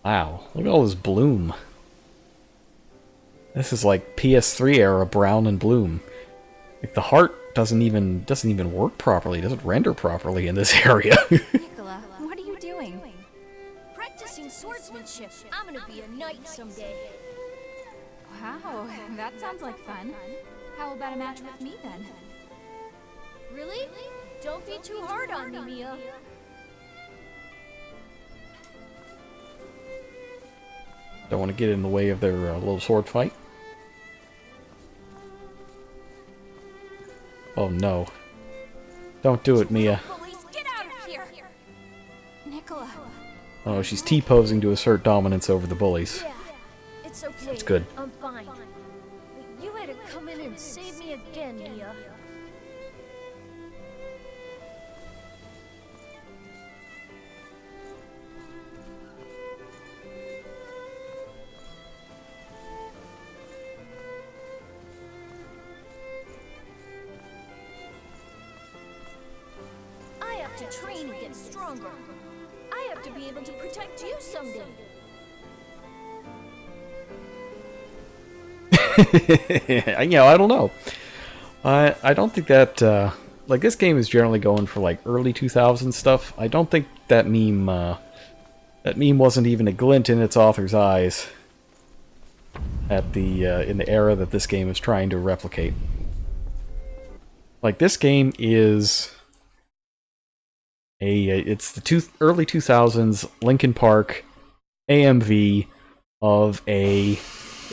Wow, look at all this bloom. This is like PS3 era brown and bloom. Like, the heart doesn't even work properly, doesn't render properly in this area. Nicola, what are you doing? Practicing swordsmanship. I'm gonna be a knight someday. Wow, that sounds like fun. How about a match with me then? Really? Don't be too hard on me, Mia. Don't want to get in the way of their little sword fight. Oh no. Don't do it, Mia. Police, get out of here! Nicola. Oh, she's T-posing to assert dominance over the bullies. Yeah, it's okay. It's good. I'm fine. But you had to come in and save me again, Mia. I have to train and get stronger. I have to be able to protect you someday. I don't know. I don't think that, like, this game is generally going for, like, early 2000s stuff. I don't think that meme wasn't even a glint in its author's eyes at the, in the era that this game is trying to replicate. Like, this game is it's the early 2000s Linkin Park AMV of a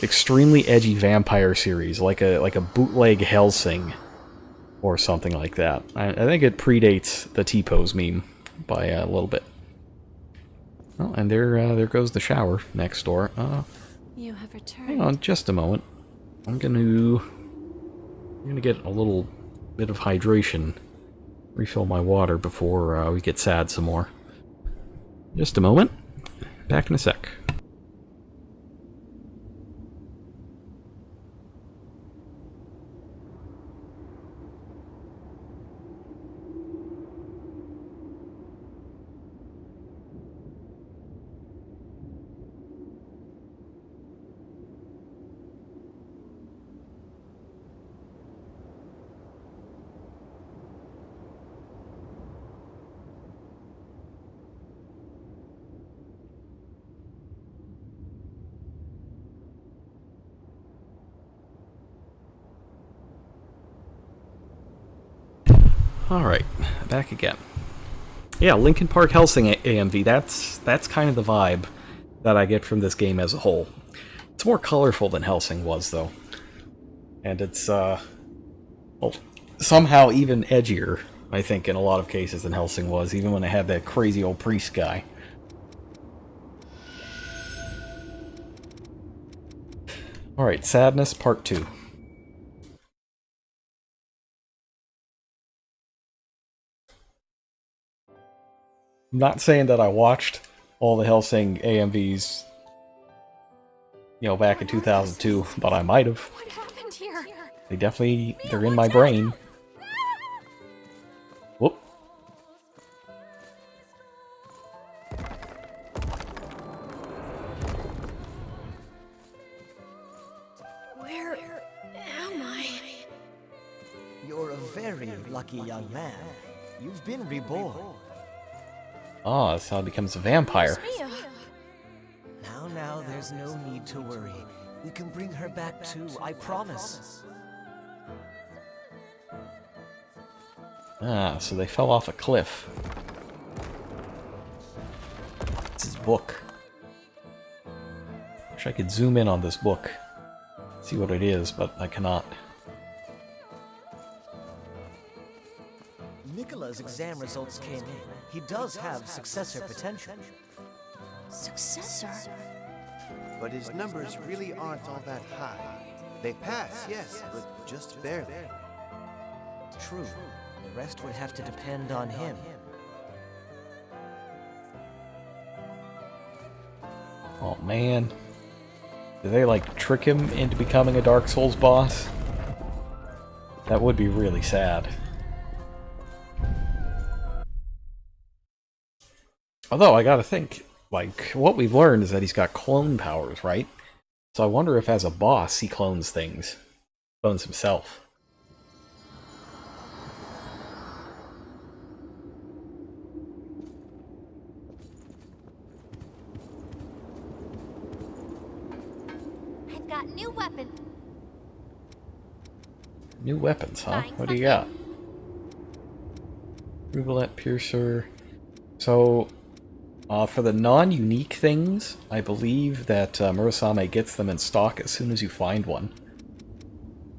extremely edgy vampire series, like a bootleg Hellsing or something like that. I think it predates the T-pose meme by a little bit. Oh, and there goes the shower next door. You have returned. Hang on just a moment. I'm gonna get a little bit of hydration. Refill my water before we get sad some more. Just a moment. Back in a sec. Alright, back again. Yeah, Linkin Park Helsing AMV, that's kind of the vibe that I get from this game as a whole. It's more colorful than Helsing was, though. And it's, well, somehow even edgier, I think, in a lot of cases than Helsing was, even when it had that crazy old priest guy. Alright, Sadness, Part 2. I'm not saying that I watched all the Helsing AMVs, you know, back in 2002, but I might have. What happened here? They're in my brain. Whoop. Where am I? You're a very lucky young man. You've been reborn. Oh, that's how it becomes a vampire. Mia. Now, there's no need to worry. We can bring her back too, I promise. Ah, so they fell off a cliff. It's his book. Wish I could zoom in on this book. See what it is, but I cannot. Nicola's exam results came in. He does have successor potential. Successor? But his numbers really aren't all that high. They pass, yes, but just barely. True. The rest would have to depend on him. Oh man. Did they like trick him into becoming a Dark Souls boss? That would be really sad. Although, I gotta think, like, what we've learned is that he's got clone powers, right? So I wonder if as a boss he clones things. Clones himself. I've got new weapons. New weapons, huh? What do you got? Roulette Piercer. So, for the non-unique things, I believe that Murasame gets them in stock as soon as you find one.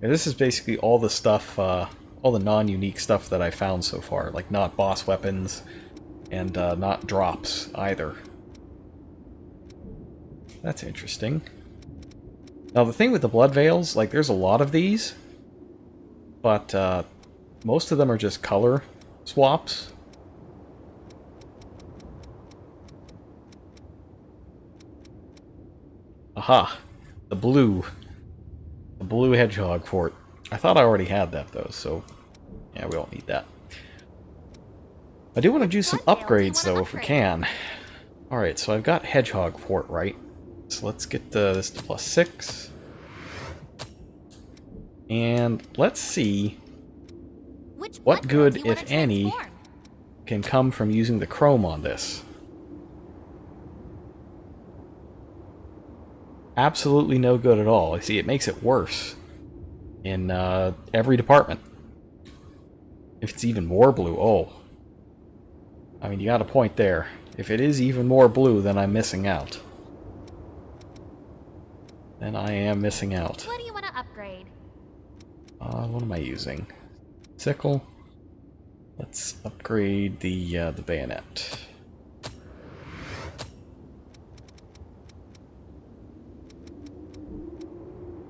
And this is basically all the stuff, all the non-unique stuff that I found so far. Like, not boss weapons, and not drops, either. That's interesting. Now, the thing with the Blood Veils, like, there's a lot of these, but most of them are just color swaps. Aha! The blue hedgehog fort. I thought I already had that, though, so yeah, we don't need that. I do want to do some upgrades, though, if we can. Alright, so I've got hedgehog fort, right? So let's get this to +6. And let's see what good, if any, can come from using the chrome on this. Absolutely no good at all. I see, it makes it worse in every department. If it's even more blue, oh. I mean, you got a point there. If it is even more blue, then I'm missing out. Then I am missing out. What do you want to upgrade? What am I using? Sickle. Let's upgrade the bayonet.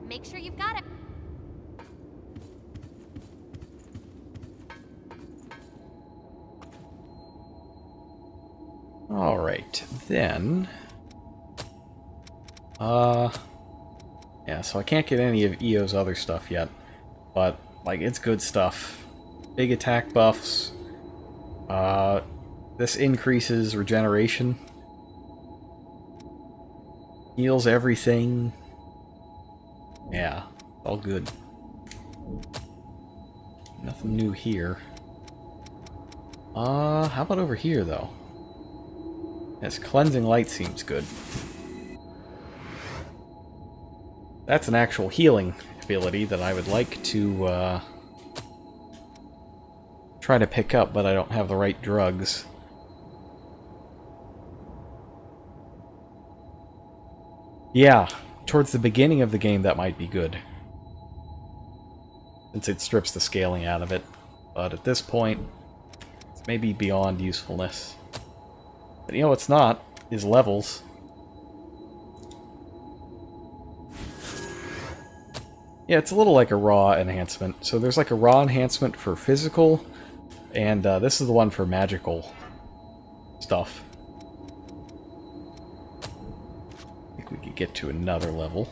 Make sure you've got it. Alright, then... yeah, so I can't get any of EO's other stuff yet, but, like, it's good stuff. Big attack buffs. This increases regeneration. Heals everything. Yeah, all good. Nothing new here. How about over here, though? Yes, Cleansing Light seems good. That's an actual healing ability that I would like to, try to pick up, but I don't have the right drugs. Yeah, towards the beginning of the game that might be good, since it strips the scaling out of it. But at this point, it's maybe beyond usefulness. But you know what's not, is levels. Yeah, it's a little like a raw enhancement. So there's like a raw enhancement for physical, and this is the one for magical stuff. I think we could get to another level.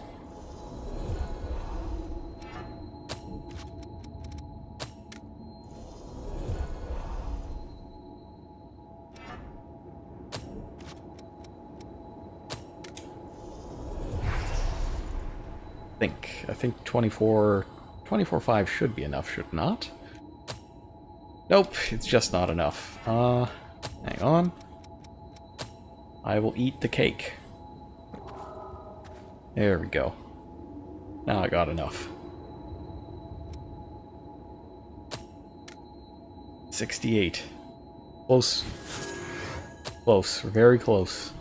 I think 24.5 should be enough, should it not? Nope, it's just not enough. Hang on. I will eat the cake. There we go. Now I got enough. 68. Close. Close. We're very close.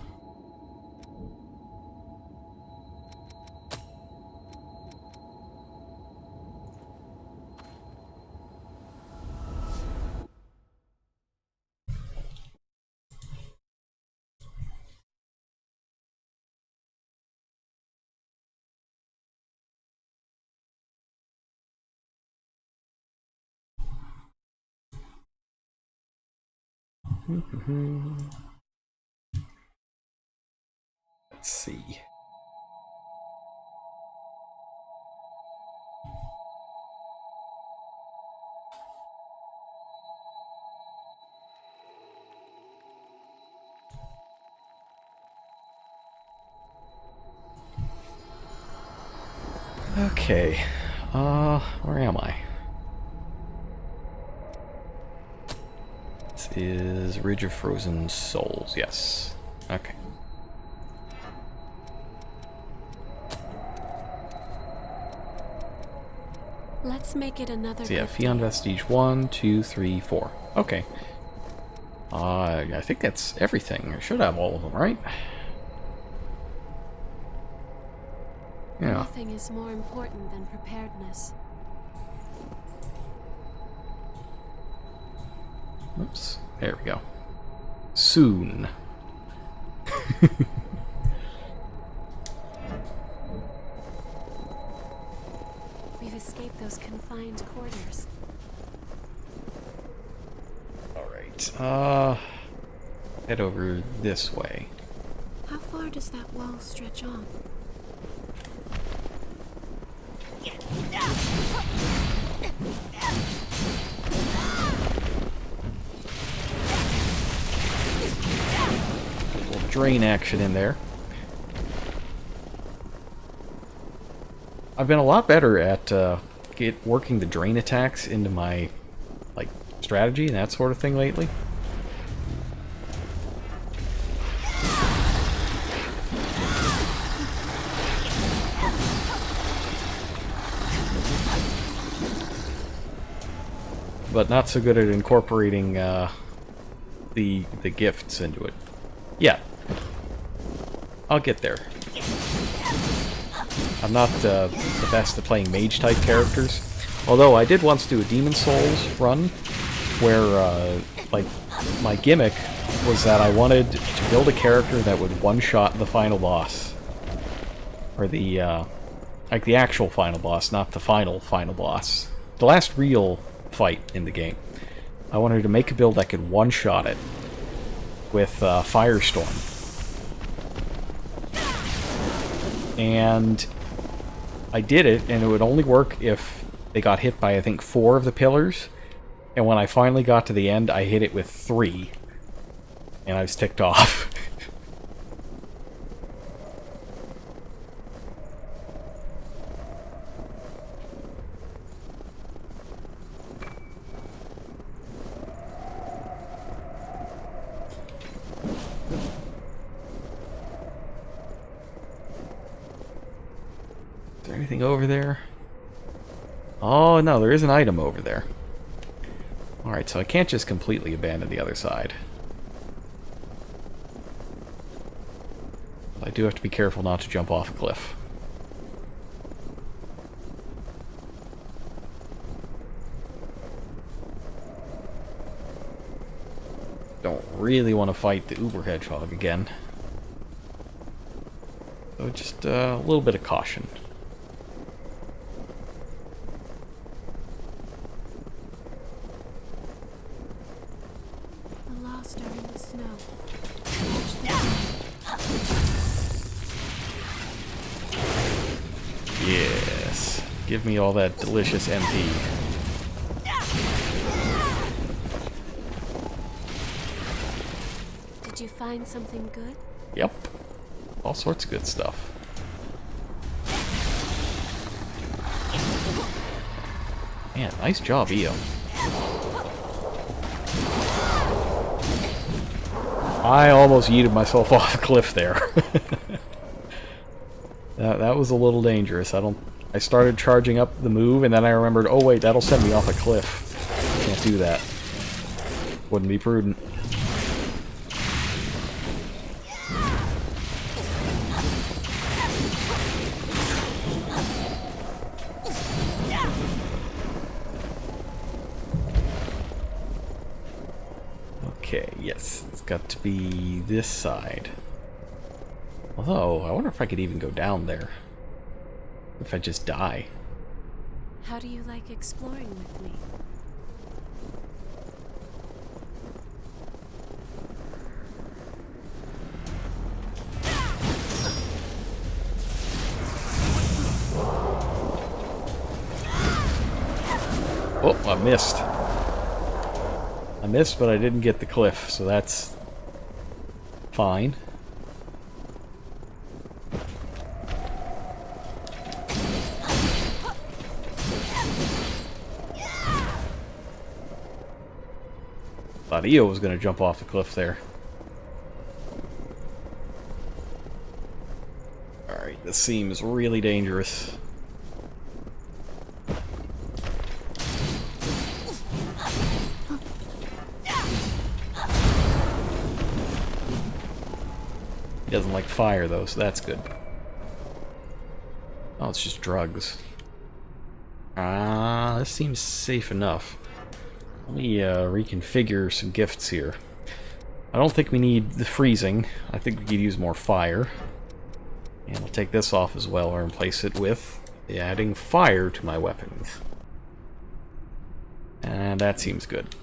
Let's see. Okay. Where am I? This is Ridge of Frozen Souls, yes. Okay. Let's make it another. So yeah, Fion Vestige 1, 2, 3, 4. Okay. I think that's everything. I should have all of them, right? Yeah. Nothing is more important than preparedness. Oops. There we go. Soon. We've escaped those confined quarters. Alright, head over this way. How far does that wall stretch on? A little drain action in there. I've been a lot better at working the drain attacks into my strategy and that sort of thing lately. But not so good at incorporating the gifts into it. Yeah, I'll get there. I'm not the best at playing mage-type characters. Although I did once do a Demon Souls run, where, my gimmick was that I wanted to build a character that would one-shot the final boss. Or the actual final boss, not the final boss. The last real fight in the game. I wanted to make a build that could one-shot it with Firestorm. And I did it, and it would only work if they got hit by, I think, 4 of the pillars. And when I finally got to the end, I hit it with 3. And I was ticked off. Is there anything over there? Oh, no, there is an item over there. Alright, so I can't just completely abandon the other side. I do have to be careful not to jump off a cliff. Don't really want to fight the Uber Hedgehog again. So just a little bit of caution. The lost are in the snow. Yes. Give me all that delicious MP. Did you find something good? Yep. All sorts of good stuff. Man, nice job, Io. I almost yeeted myself off a cliff there. That was a little dangerous. I started charging up the move, and then I remembered, oh wait, that'll send me off a cliff. Can't do that. Wouldn't be prudent. Okay, yes, it's got to be this side. Although, I wonder if I could even go down there. If I just die. How do you like exploring with me? Oh, I missed. I missed, but I didn't get the cliff, so that's fine. Thought Io was going to jump off the cliff there. Alright, this seems really dangerous. He doesn't like fire though, so that's good. Oh, it's just drugs. This seems safe enough. Let me reconfigure some gifts here. I don't think we need the freezing. I think we could use more fire. And I'll take this off as well and replace it with adding fire to my weapons. And that seems good.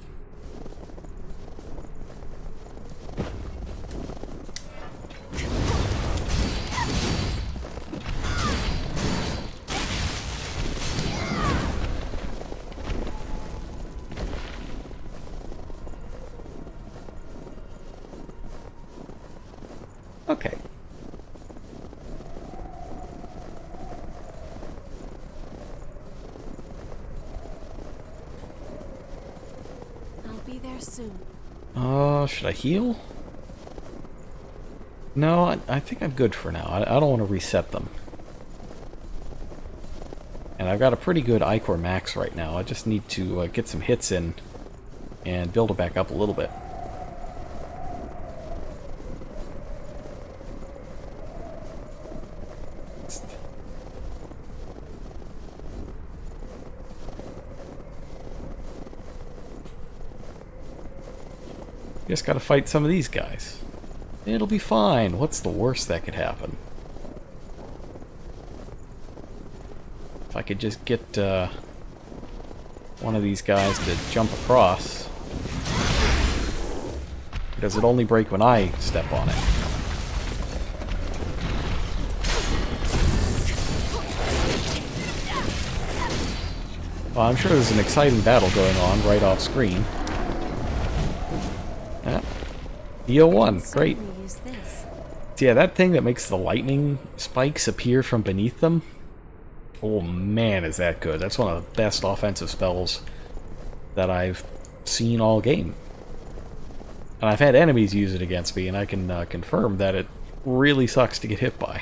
Okay. I'll be there soon. Should I heal? No, I think I'm good for now. I don't want to reset them. And I've got a pretty good Ichor Max right now. I just need to get some hits in and build it back up a little bit. Just gotta fight some of these guys. It'll be fine. What's the worst that could happen? If I could just get one of these guys to jump across. Does it only break when I step on it? Well, I'm sure there's an exciting battle going on right off screen. Yeah. EO1, great. So yeah, that thing that makes the lightning spikes appear from beneath them. Oh man, is that good. That's one of the best offensive spells that I've seen all game. And I've had enemies use it against me, and I can confirm that it really sucks to get hit by.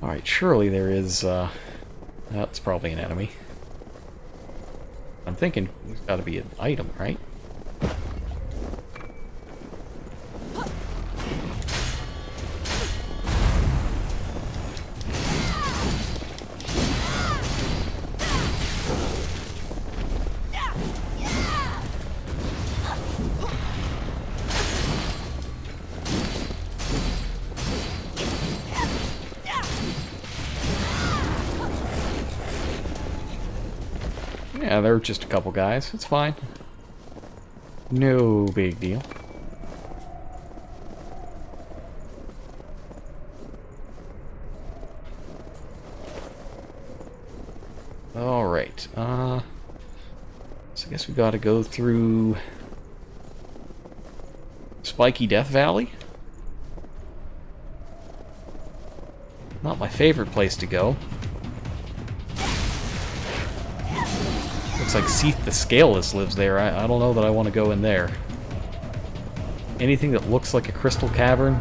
Alright, surely there is, that's probably an enemy. I'm thinking there's gotta be an item, right? Yeah, there were just a couple guys. It's fine. No big deal. Alright, so I guess we gotta go through Spiky Death Valley. Not my favorite place to go. Looks like Seath the Scaleless lives there. I don't know that I want to go in there. Anything that looks like a crystal cavern,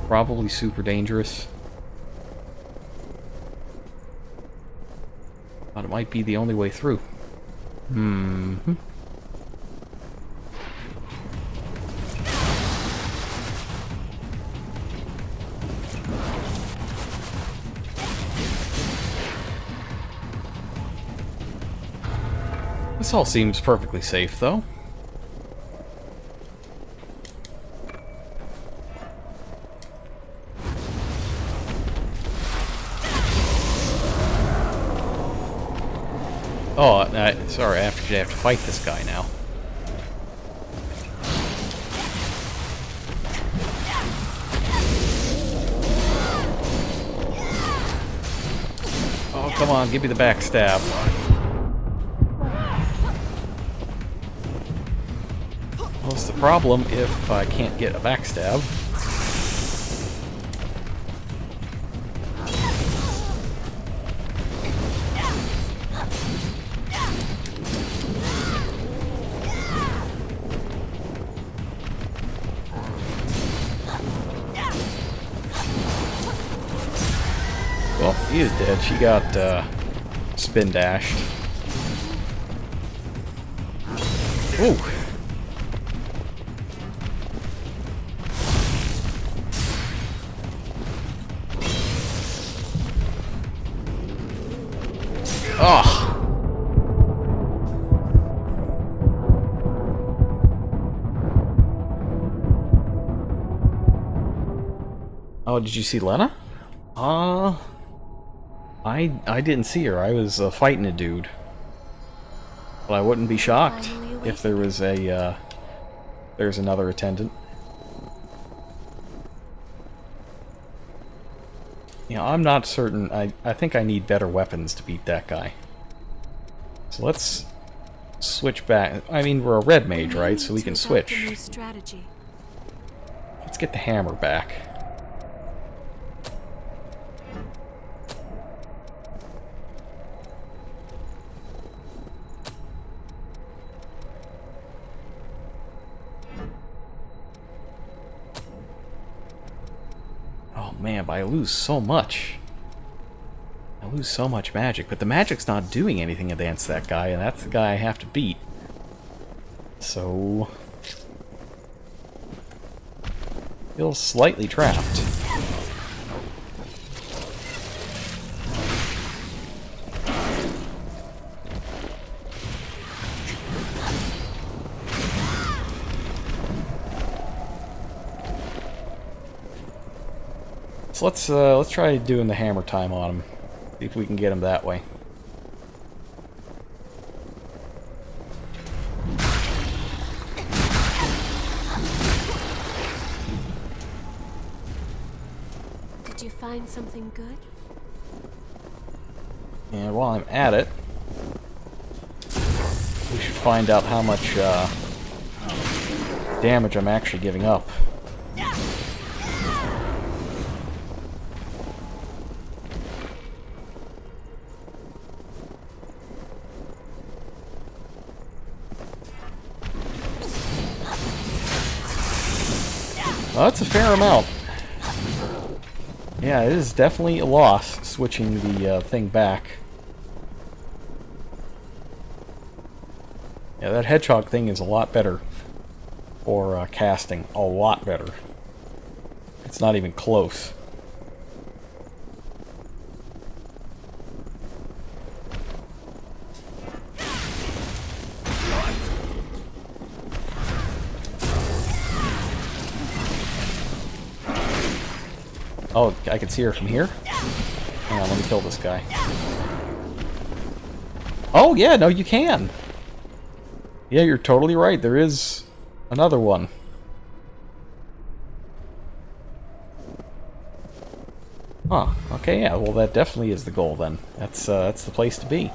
probably super dangerous. But it might be the only way through. This all seems perfectly safe, though. Oh, sorry, I have to fight this guy now. Oh, come on, give me the backstab. What's the problem if I can't get a backstab? Well, he is dead. She got spin dashed. Ooh. Oh. Oh, did you see Lena? I didn't see her. I was fighting a dude. But I wouldn't be shocked if there was a there's another attendant. You know, I'm not certain. I think I need better weapons to beat that guy. So let's switch back. I mean, we're a red mage, right? So we can switch. Let's get the hammer back. Oh man, but I lose so much. I lose so much magic, but the magic's not doing anything against that guy, and that's the guy I have to beat. So... feel slightly trapped. So let's try doing the hammer time on him. See if we can get him that way. Did you find something good? And while I'm at it, we should find out how much damage I'm actually giving up. Well, that's a fair amount. Yeah, it is definitely a loss, switching the thing back. Yeah, that hedgehog thing is a lot better for casting. A lot better. It's not even close. Oh, I can see her from here? Hang on, let me kill this guy. Oh, yeah, no, you can! Yeah, you're totally right. There is another one. Huh, okay, yeah, well, that definitely is the goal, then. That's the place to be.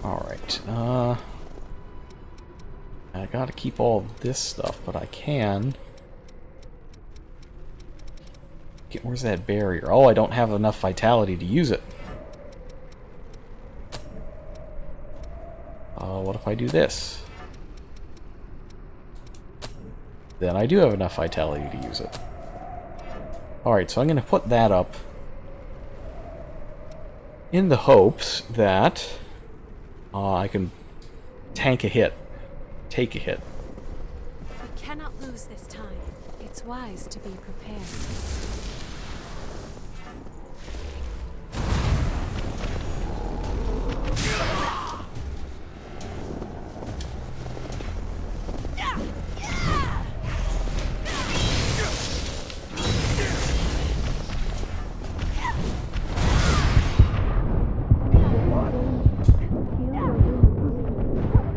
Alright, I gotta keep all this stuff, but I can... Where's that barrier? Oh, I don't have enough vitality to use it. What if I do this? Then I do have enough vitality to use it. Alright, so I'm gonna put that up in the hopes that I can tank a hit. Take a hit. We cannot lose this time. It's wise to be prepared.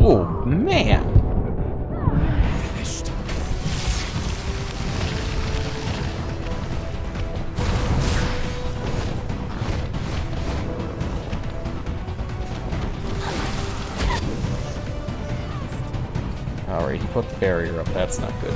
Oh, man! Alright, he put the barrier up. That's not good.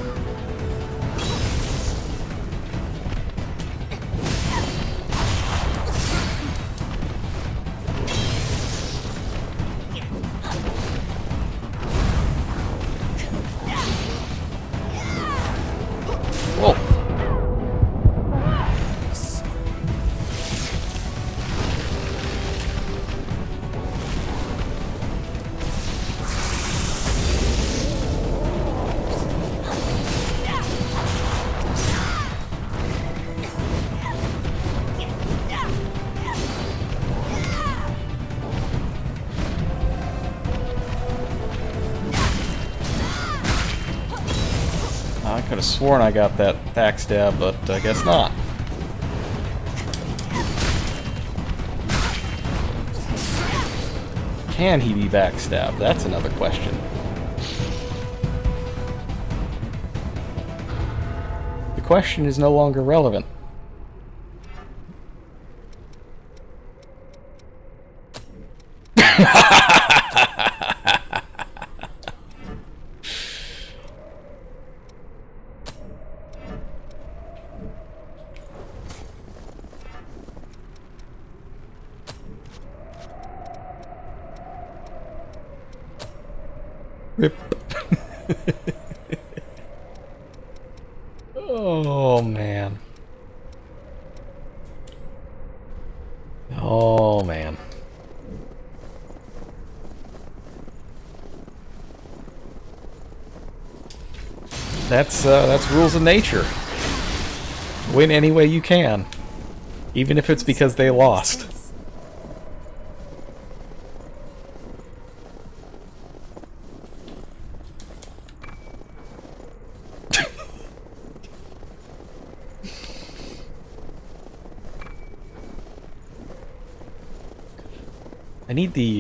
I could have sworn I got that backstab, but I guess not. Can he be backstabbed? That's another question. The question is no longer relevant. Rip. Oh, man. Oh, man. That's rules of nature. Win any way you can. Even if it's because they lost.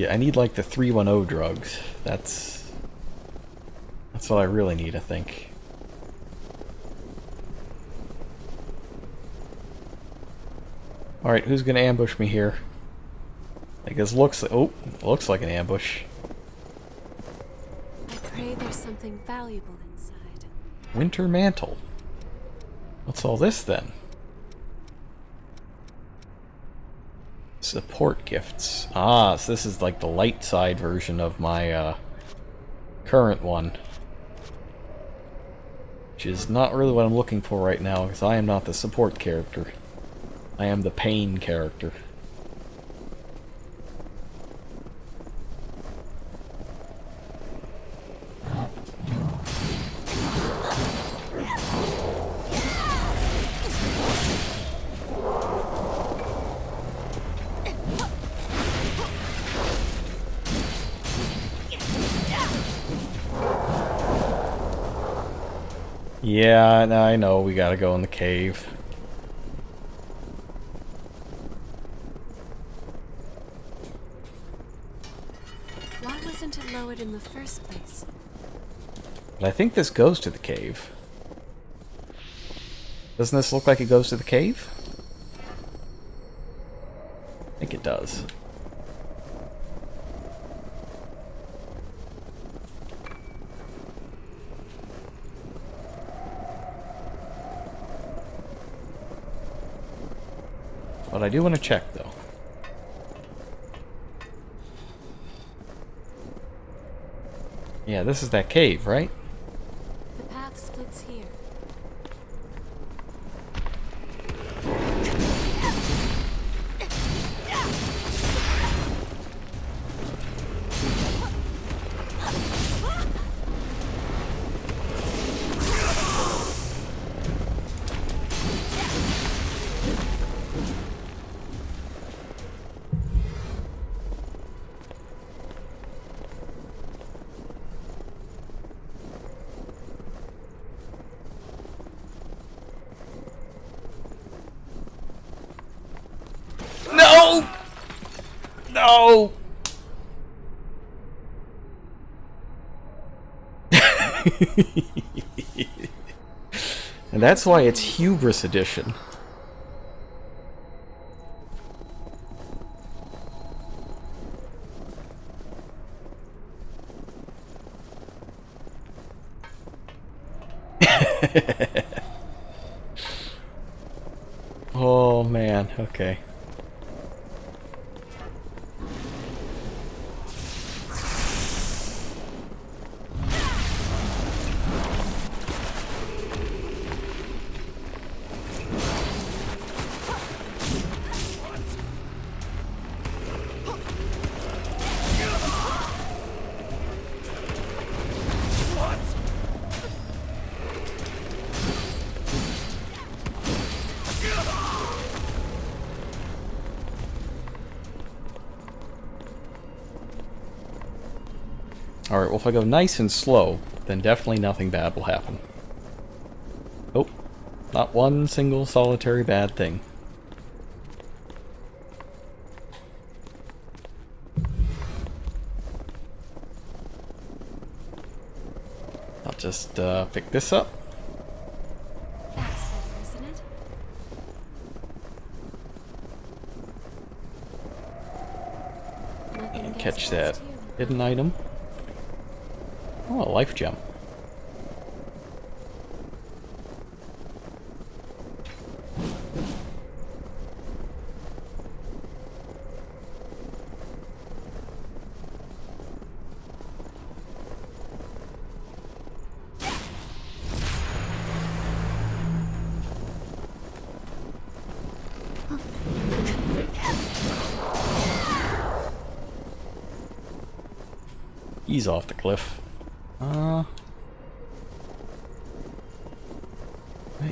I need like the 310 drugs. That's what I really need, I think. Alright, who's gonna ambush me here? I guess looks like an ambush. pray there's something valuable inside. Winter mantle. What's all this then? Support gifts. Ah, so this is like the light side version of my current one. Which is not really what I'm looking for right now, because I am not the support character. I am the pain character. Yeah, I know, we gotta go in the cave. Why wasn't it lowered in the first place? But I think this goes to the cave. Doesn't this look like it goes to the cave? I think it does. But I do want to check, though. Yeah, this is that cave, right? The path splits here. No! No! And that's why it's Hubris Edition. Oh man, okay. Alright, well if I go nice and slow, then definitely nothing bad will happen. Oh, not one single solitary bad thing. I'll just pick this up. That's better, isn't it? Nothing And gets catch that past you. hidden item. Oh, a life gem. He's off the cliff.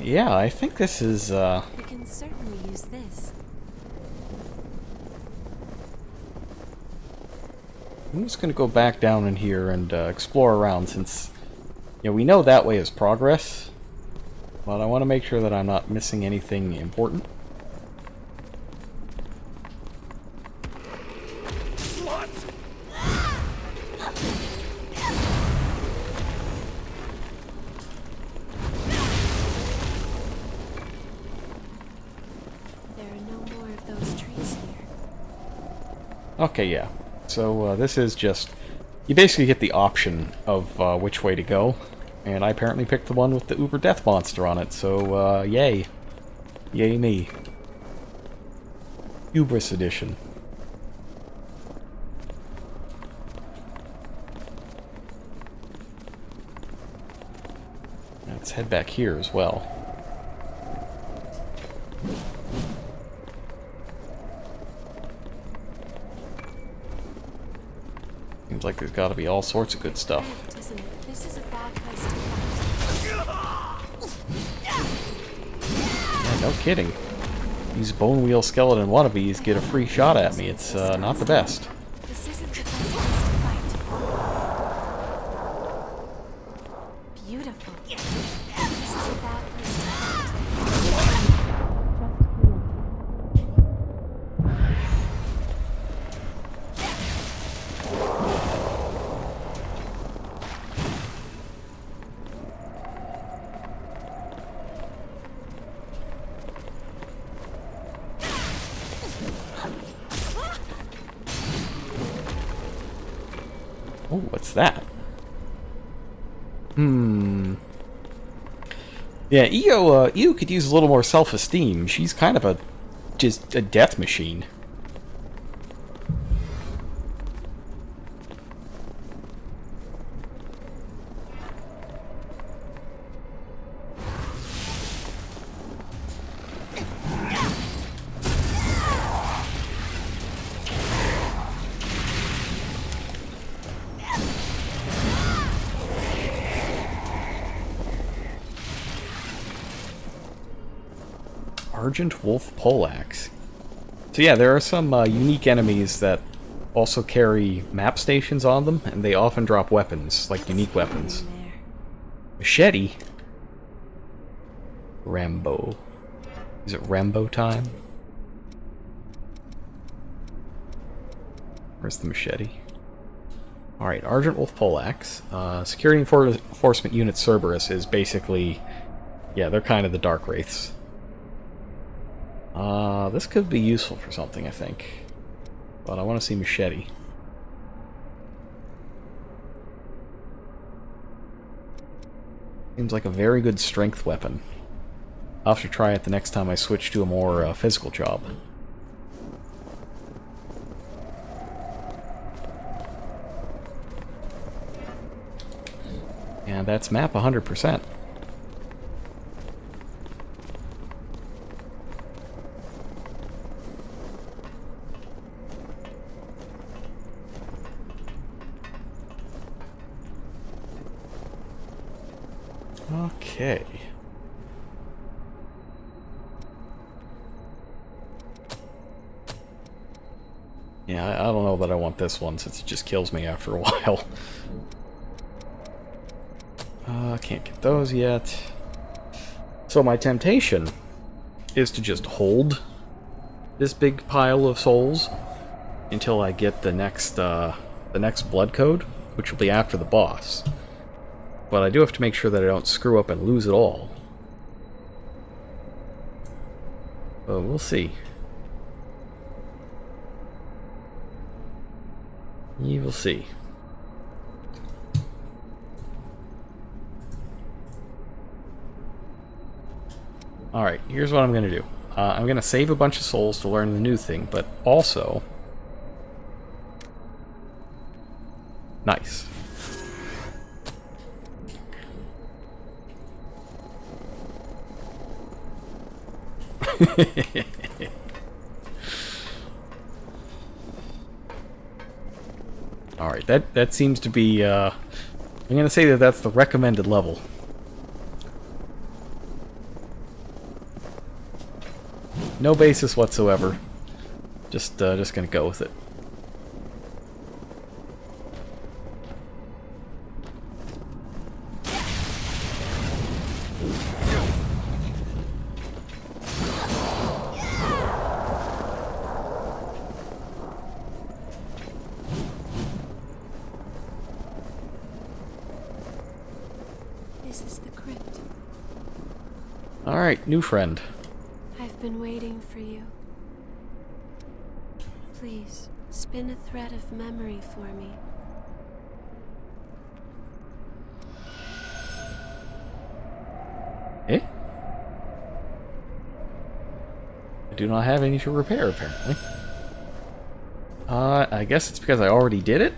Yeah, I think this is, We can certainly use this. I'm just gonna go back down in here and explore around since, you know, we know that way is progress, but I want to make sure that I'm not missing anything important. There are no more of those trees here. Okay, yeah. So this is just You basically get the option of which way to go, and I apparently picked the one with the Uber Death Monster on it, so yay. Yay me. Hubris Edition. Let's head back here as well. Seems like there's got to be all sorts of good stuff. Isn't it? This is a bad place to fight. Yeah, no kidding. These bone wheel skeleton wannabes get a free shot at me. It's not the best. This isn't the best place to fight. Beautiful. This is a bad place to fight. Oh, what's that? Yeah, Io could use a little more self-esteem. She's kind of just a death machine. Argent Wolf Poleaxe. So yeah, there are some unique enemies that also carry map stations on them, and they often drop weapons, like unique weapons. Machete? Rambo. Is it Rambo time? Where's the machete? Alright, Argent Wolf Poleaxe. Security Enforcement Unit Cerberus is basically... yeah, they're kind of the Dark Wraiths. This could be useful for something, I think. But I want to see machete. Seems like a very good strength weapon. I'll have to try it the next time I switch to a more physical job. And that's map 100%. Okay. Yeah, I don't know that I want this one since it just kills me after a while. Can't get those yet. So my temptation is to just hold this big pile of souls until I get the next blood code, which will be after the boss. But I do have to make sure that I don't screw up and lose it all. But we'll see. You will see. Alright, here's what I'm going to do. I'm going to save a bunch of souls to learn the new thing, but also... nice. Alright, that seems to be, I'm gonna say that that's the recommended level. No basis whatsoever. Just gonna go with it. Alright, new friend. I've been waiting for you. Please, spin a thread of memory for me. I do not have any to repair, apparently. I guess it's because I already did it?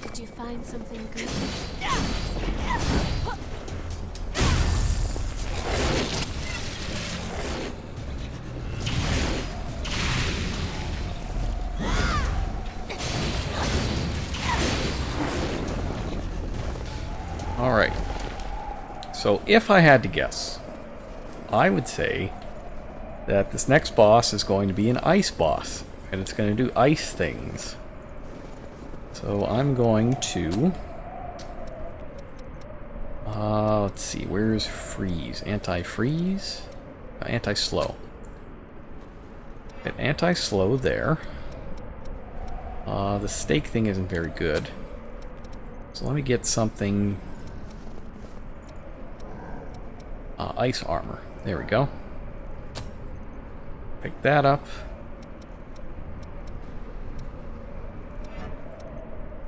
Did you find something good? Alright. So if I had to guess, I would say that this next boss is going to be an ice boss, and it's going to do ice things. So I'm going to... let's see, where's freeze? Anti-freeze? Anti-slow. Get anti-slow there. The stake thing isn't very good. So let me get something... ice armor. There we go. Pick that up.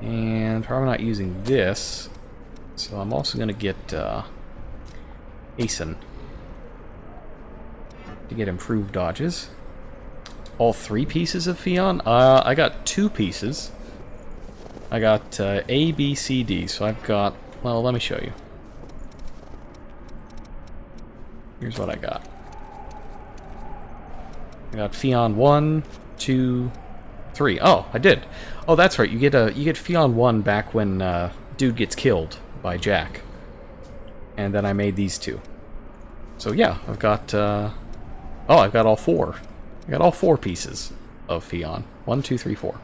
And probably not using this. So I'm also going to get Asen to get improved dodges. All 3 pieces of Fion? I got 2 pieces. I got A, B, C, D. So I've got... Well, let me show you. Here's what I got. I got Fion 1, 2, 3. Oh, I did. Oh, that's right. You get Fion 1 back when dude gets killed by Jack. And then I made these 2. So yeah, I've got I've got all 4. I got all 4 pieces of Fion. 1, 2, 3, 4.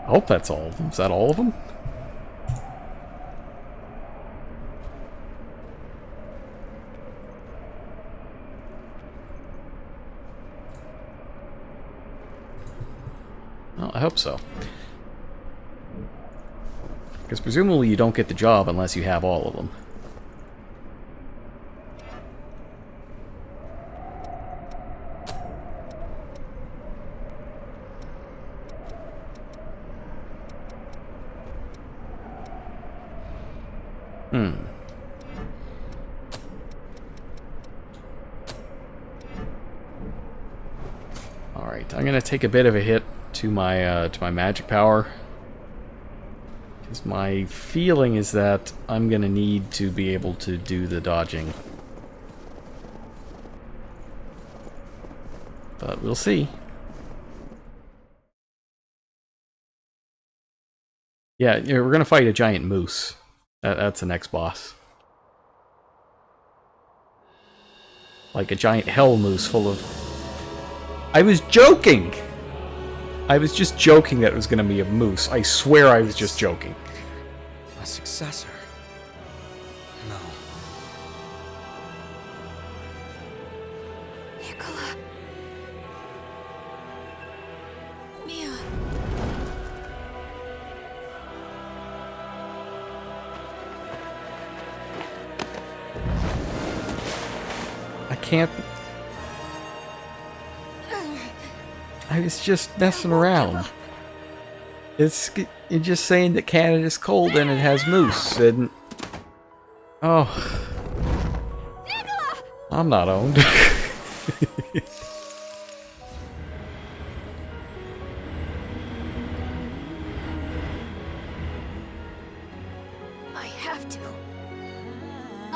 I hope that's all of them. Is that all of them? Well, I hope so. Because presumably you don't get the job unless you have all of them. Alright, I'm gonna take a bit of a hit to my magic power. Because my feeling is that I'm gonna need to be able to do the dodging. But we'll see. Yeah, we're gonna fight a giant moose. That's the next boss. Like a giant hell moose full of... I was joking! I was just joking that it was gonna be a moose. I swear I was just joking. A successor? No. Nicola. Mia. I can't... I was just messing around. You're just saying that Canada's cold and it has moose, and... Oh. Nicola! I'm not owned. I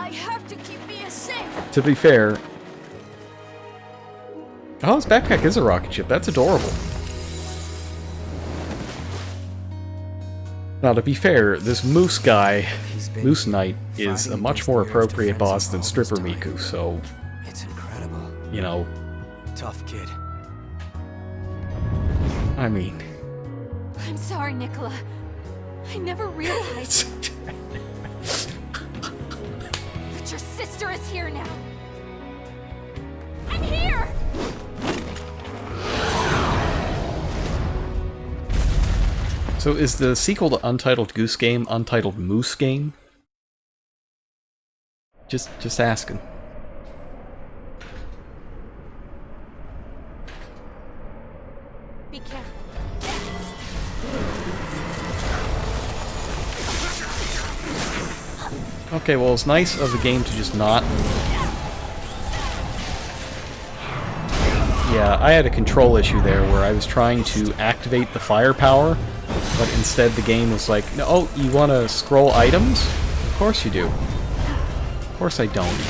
have to keep Mia safe! To be fair... Oh, his backpack is a rocket ship. That's adorable. Now, to be fair, this Moose guy, Moose Knight, is a much more appropriate boss than Stripper Miku, so... It's incredible. You know... Tough kid. I mean... I'm sorry, Nicola. I never realized... that your sister is here now. I'm here! So is the sequel to Untitled Goose Game Untitled Moose Game? Just asking. Be careful. Okay, well, it's nice of the game to just not... Yeah, I had a control issue there where I was trying to activate the firepower, but instead the game was like, no, oh, you want to scroll items? Of course you do. Of course I don't.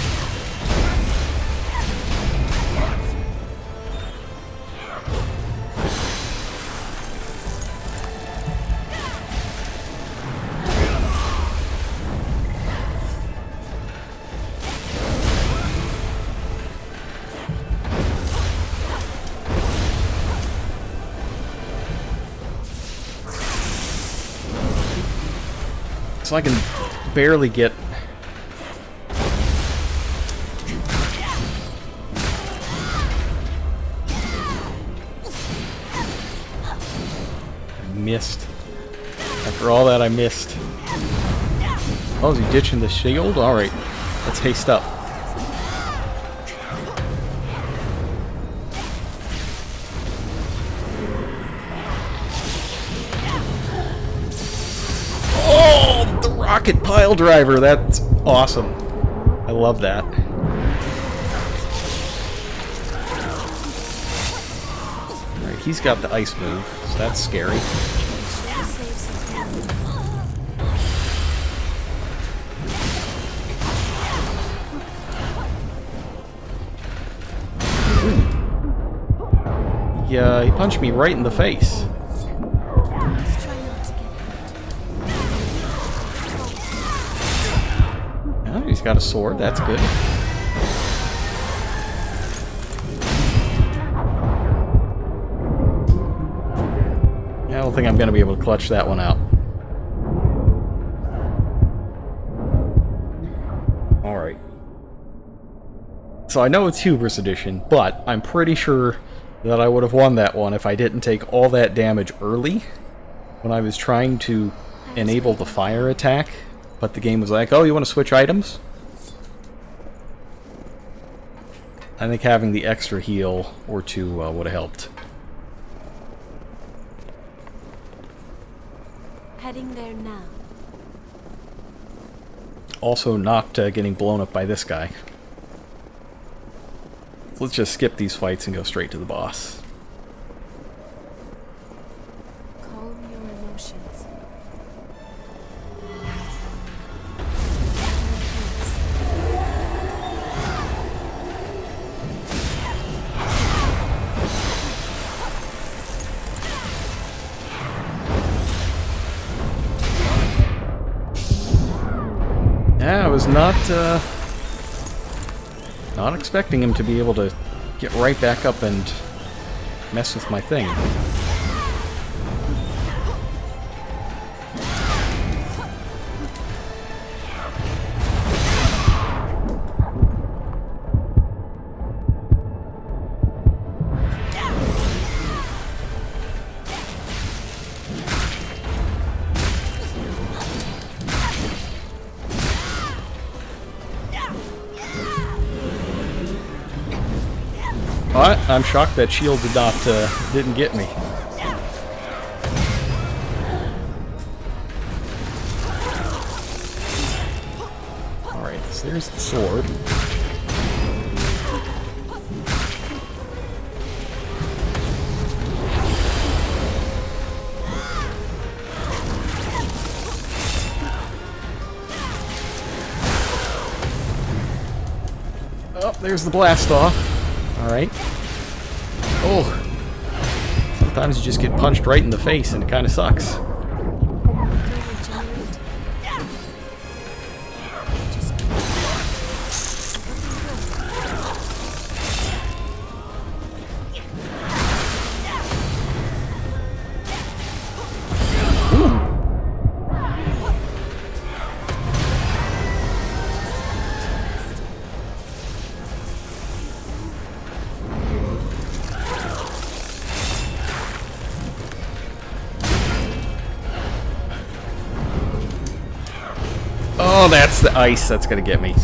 So I can barely get... I missed. After all that, I missed. Oh, is he ditching the shield? Alright, let's haste up. Rocket pile driver, that's awesome. I love that. Alright, he's got the ice move, so that's scary. Yeah, he punched me right in the face. He's got a sword, that's good. I don't think I'm going to be able to clutch that one out. Alright. So I know it's Hubris Edition, but I'm pretty sure that I would have won that one if I didn't take all that damage early when I was trying to enable the fire attack. But the game was like, oh, you want to switch items? I think having the extra heal or two would have helped. Heading there now. Also not getting blown up by this guy. Let's just skip these fights and go straight to the boss. Calm your emotions. Yeah, I was not expecting him to be able to get right back up and mess with my thing. But I'm shocked that shield didn't get me. Alright, so there's the sword. Oh, there's the blast off. Alright. Oh. Sometimes you just get punched right in the face and it kind of sucks. Oh, that's the ice that's gonna get me.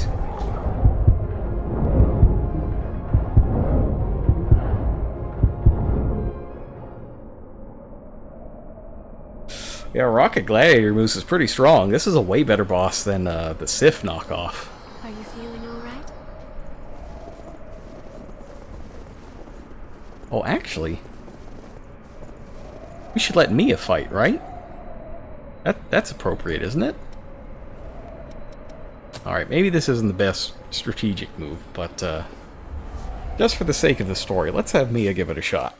Yeah, Rocket Gladiator Moose is pretty strong. This is a way better boss than the Sif knockoff. Are you feeling alright? Oh, actually, we should let Mia fight, right? That's appropriate, isn't it? Alright, maybe this isn't the best strategic move, but just for the sake of the story, let's have Mia give it a shot.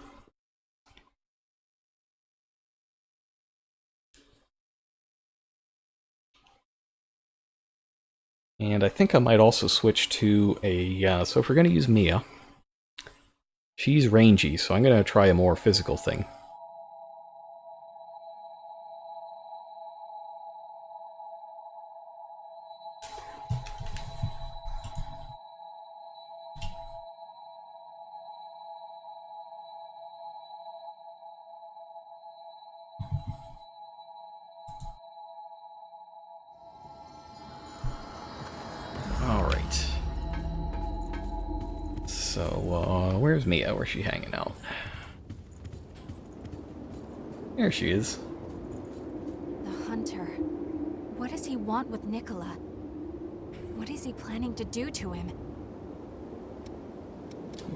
And I think I might also switch to a... so if we're going to use Mia, she's rangy, so I'm going to try a more physical thing. Alright. So, where's Mia? Where's she hanging out? There she is. The hunter. What does he want with Nicola? What is he planning to do to him?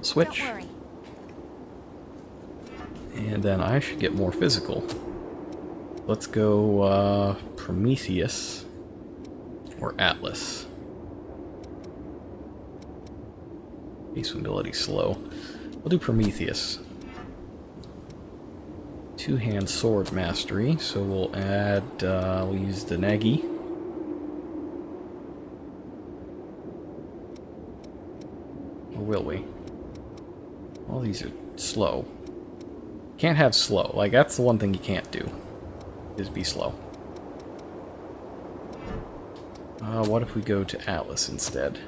Switch. Don't worry. And then I should get more physical. Let's go, Prometheus. Or Atlas. Base mobility slow. We'll do Prometheus. Two-hand sword mastery, so we'll add, we'll use the Negi. Or will we? All these are slow. Can't have slow. Like, that's the one thing you can't do. Is be slow. What if we go to Atlas instead?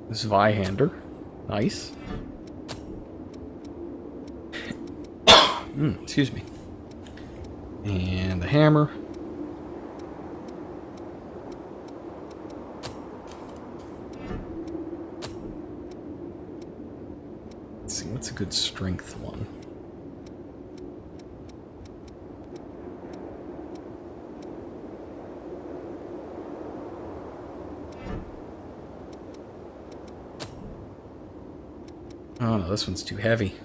Zweihander. Nice. Excuse me. And the hammer. Let's see, what's a good strength one? Oh no, this one's too heavy.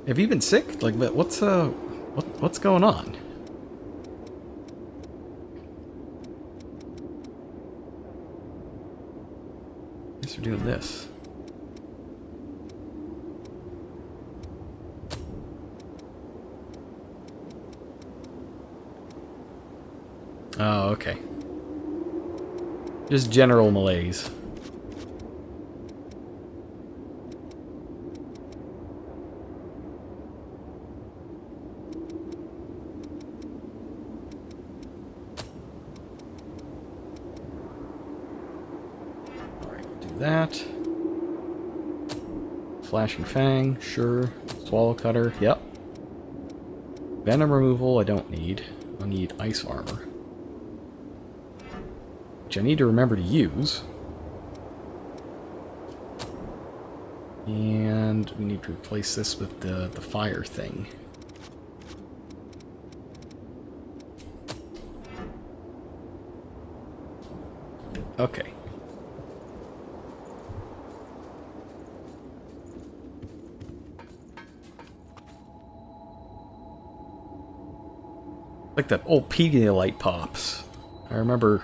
Have you been sick? Like, what's going on? Guess we're doing this. Oh, okay. Just general malaise. Alright, do that. Flashing Fang, sure. Swallow Cutter, yep. Venom removal, I don't need. I need Ice Armor. Which I need to remember to use. And we need to replace this with the fire thing. Okay. Like that old Pedialyte pops. I remember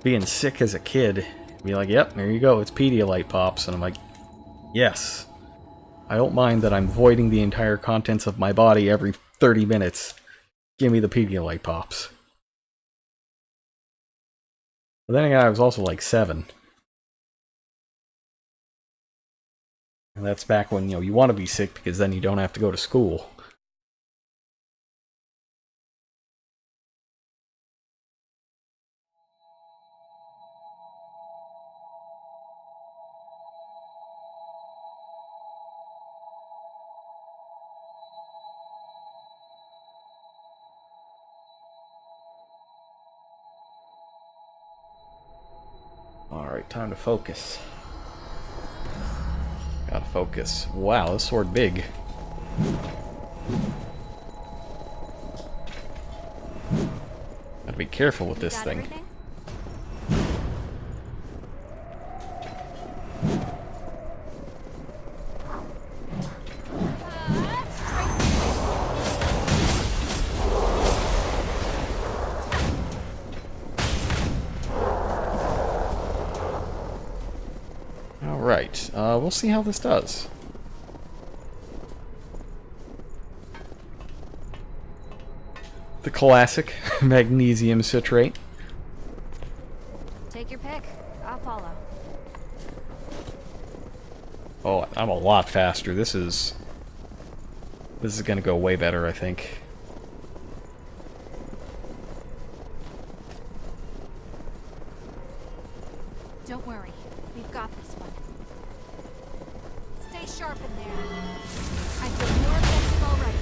being sick as a kid, be like, yep, there you go, it's Pedialyte pops, and I'm like, yes. I don't mind that I'm voiding the entire contents of my body every 30 minutes. Give me the Pedialyte pops. But then again, I was also like 7. And that's back when, you want to be sick because then you don't have to go to school. Alright, time to focus. Gotta focus. Wow, this sword big. Gotta be careful with this thing. Everything? Alright, we'll see how this does. The classic magnesium citrate. Take your pick. I'll follow. Oh, I'm a lot faster. This is gonna go way better, I think. Don't worry. We've got this one. Stay sharp in there. I feel more effective already.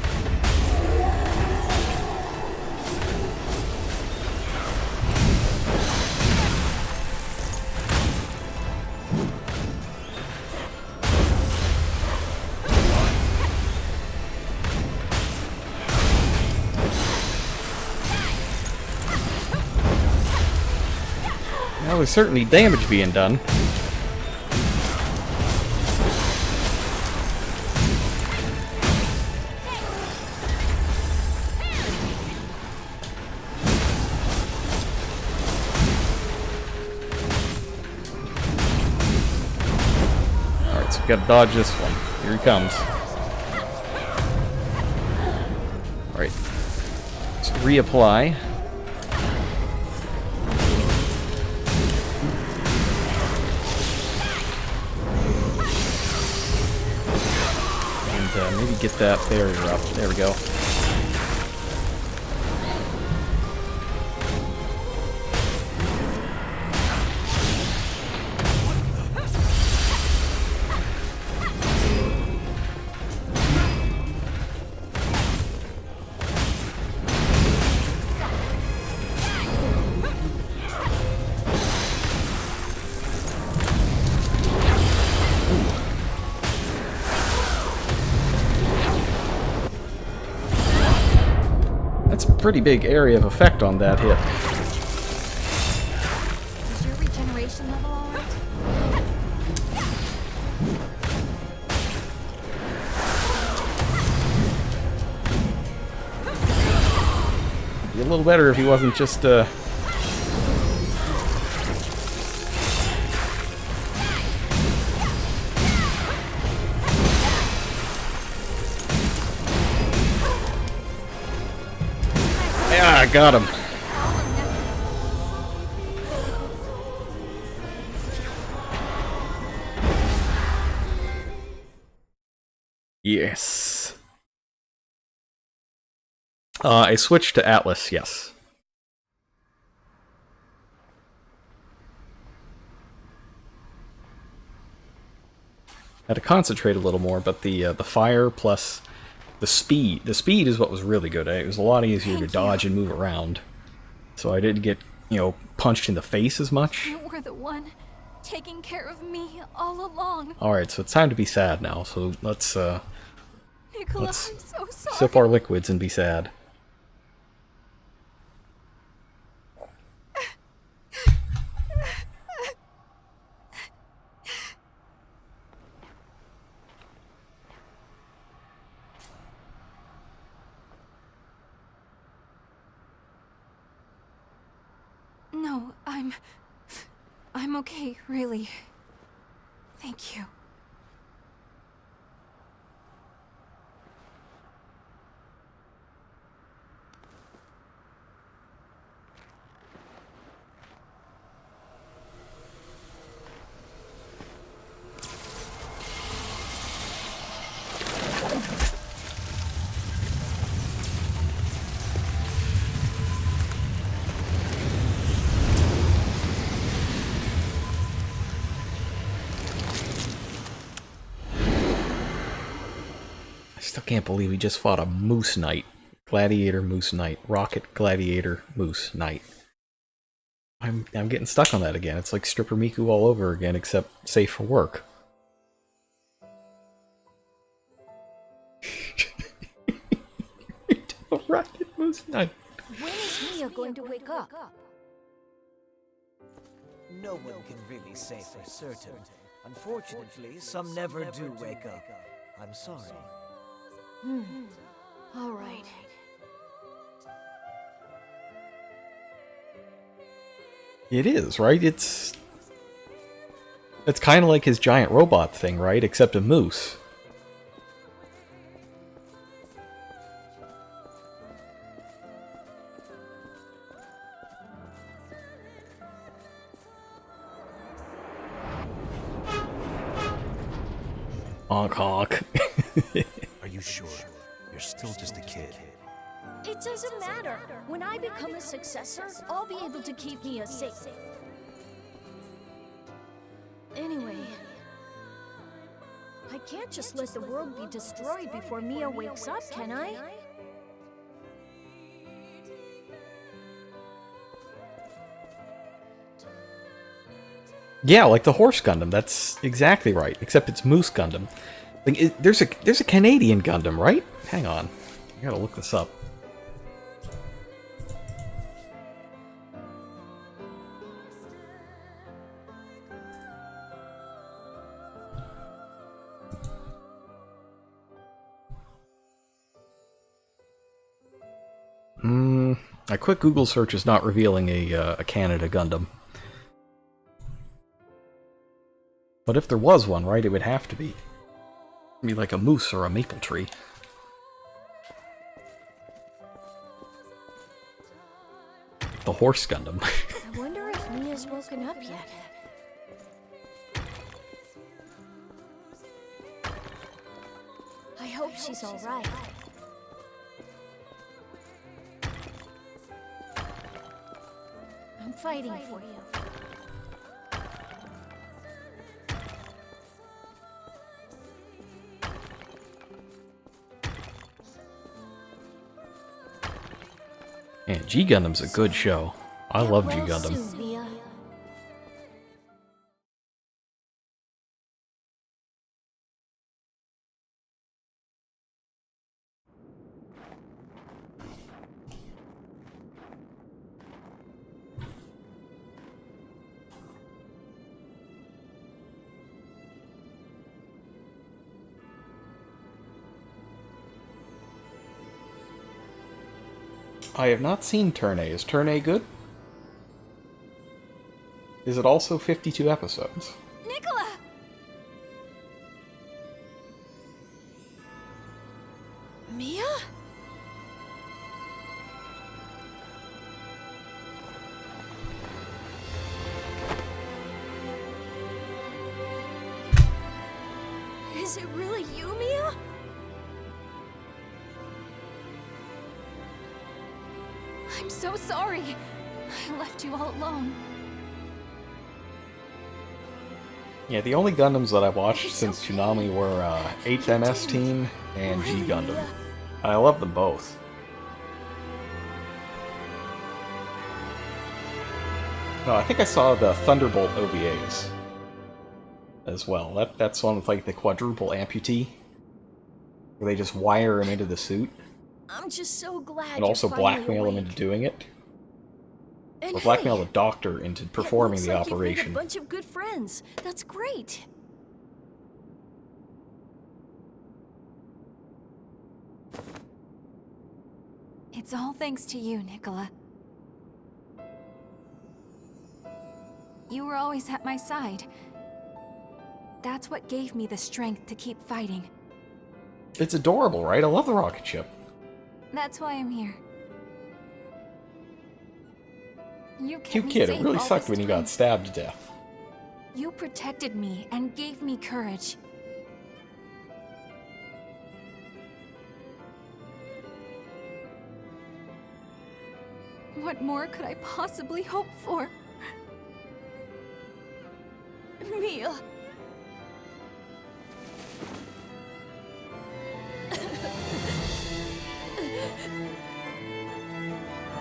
Well, there's certainly damage being done. Alright, so we gotta dodge this one. Here he comes. Alright. Let's reapply. Maybe get that barrier up. There we go. That's a pretty big area of effect on that hit. Is your regeneration level alright? Be a little better if he wasn't just, Yeah, I got him. Yes. I switched to Atlas, yes. Had to concentrate a little more, but the fire plus the speed is what was really good. It was a lot easier to dodge and move around, so I didn't get, you know, punched in the face as much. You were the one taking care of me all along. Alright, so it's time to be sad now, so let's Nicola, I'm so sorry. sip our liquids and be sad. No, I'm okay, really. Thank you. I still can't believe we just fought a Moose Knight. Gladiator Moose Knight. Rocket Gladiator Moose Knight. I'm getting stuck on that again. It's like Stripper Miku all over again, except safe for work. Rocket Moose Knight. When is Mia going to wake up? No one can really say for certain. Unfortunately, some never do wake up. I'm sorry. All right. It is, right? It's kind of like his giant robot thing, right? Except a moose. Honk honk. Are you sure? You're still just a kid. It doesn't matter. When I become a successor, I'll be able to keep Mia safe. Anyway, I can't just let the world be destroyed before Mia wakes up, can I? Yeah, like the Horse Gundam. That's exactly right. Except it's Moose Gundam. Like, there's a Canadian Gundam, right? Hang on, I gotta look this up. A quick Google search is not revealing a Canada Gundam. But if there was one, right, it would have to be. It'd be like a moose or a maple tree. The Horse Gundam. I wonder if Mia's woken up yet. I hope she's all right. I'm fighting for you. Man, G Gundam's a good show. I love G Gundam. Soon, Mia. I have not seen Turn A. Is Turn A good? Is it also 52 episodes? Nicola! Mia? Is it really you, Mia? I'm so sorry. I left you all alone. Yeah, the only Gundams that I've watched since Tsunami were 8th MS Team and G Gundam. I love them both. No, I think I saw the Thunderbolt OVAs as well. That's one with like the quadruple amputee, where they just wire him into the suit I'm just so glad and also you're finally blackmail him awake. into doing it. And Or blackmail hey, the doctor into it performing looks the like you've made operation. a bunch of good friends. That's great. It's all thanks to you, Nicola. You were always at my side. That's what gave me the strength to keep fighting. It's adorable, right? I love the rocket ship. That's why I'm here. You kept Cute me kid. It safe really all sucked this when you time. got stabbed to death. You protected me and gave me courage. What more could I possibly hope for? Mia.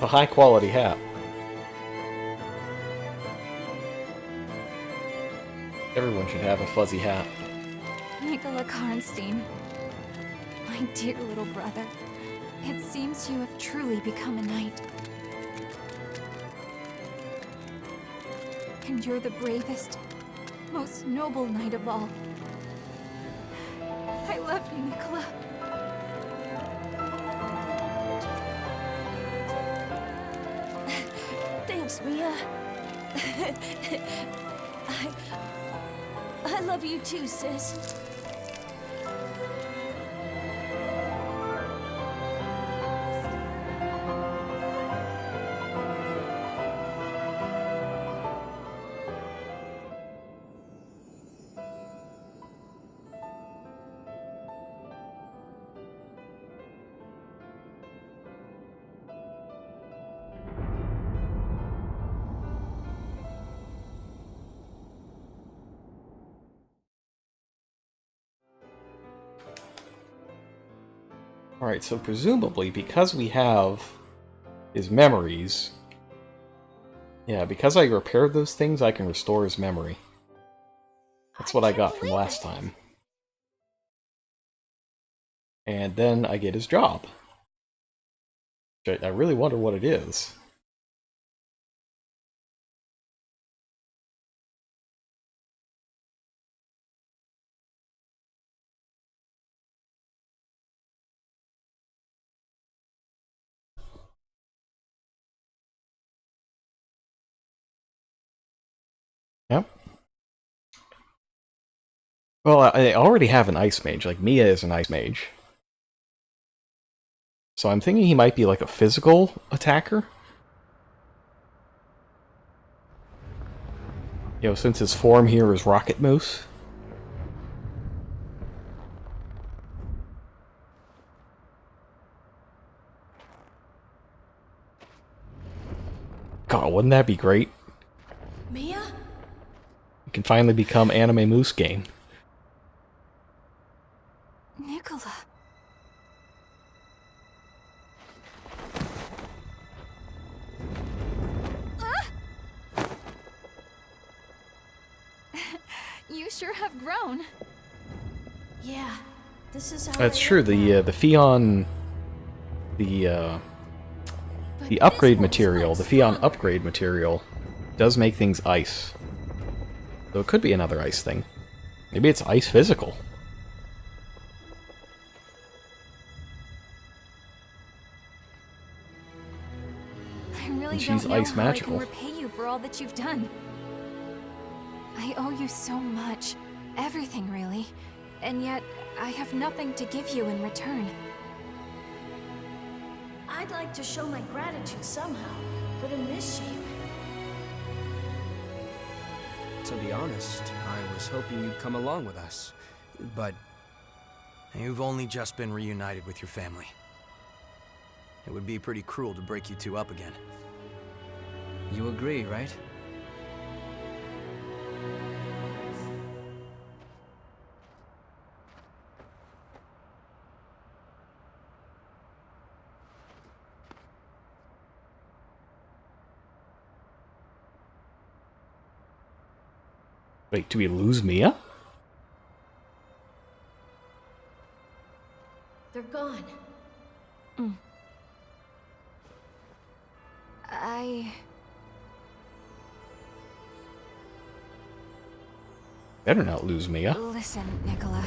A high quality hat. Everyone should have a fuzzy hat. Nicola Karnstein, my dear little brother, it seems you have truly become a knight. And you're the bravest, most noble knight of all. I love you, Nicola. Thanks, Mia. I love you too, sis. Alright, so presumably, because we have his memories... Yeah, because I repaired those things, I can restore his memory. That's what I got from last time. And then I get his job. Which I really wonder what it is. Yep. Well, I already have an ice mage. Like, Mia is an ice mage. So I'm thinking he might be like a physical attacker. You know, since his form here is Rocket Moose. God, wouldn't that be great? Mia? You can finally become Anime Moose Game. Nicola. You sure have grown. Yeah, this is how That's true. The Fion, the upgrade material, the Fion upgrade material, does make things ice. So it could be another ice thing. Maybe it's ice physical. I really And she's don't know ice how magical. I can repay you for all that you've done. I owe you so much. Everything, really. And yet, I have nothing to give you in return. I'd like to show my gratitude somehow, but in this shape. To be honest, I was hoping you'd come along with us. But You've only just been reunited with your family. It would be pretty cruel to break you two up again. you agree, right? Wait, do we lose Mia? They're gone. Better not lose Mia. Listen, Nicola.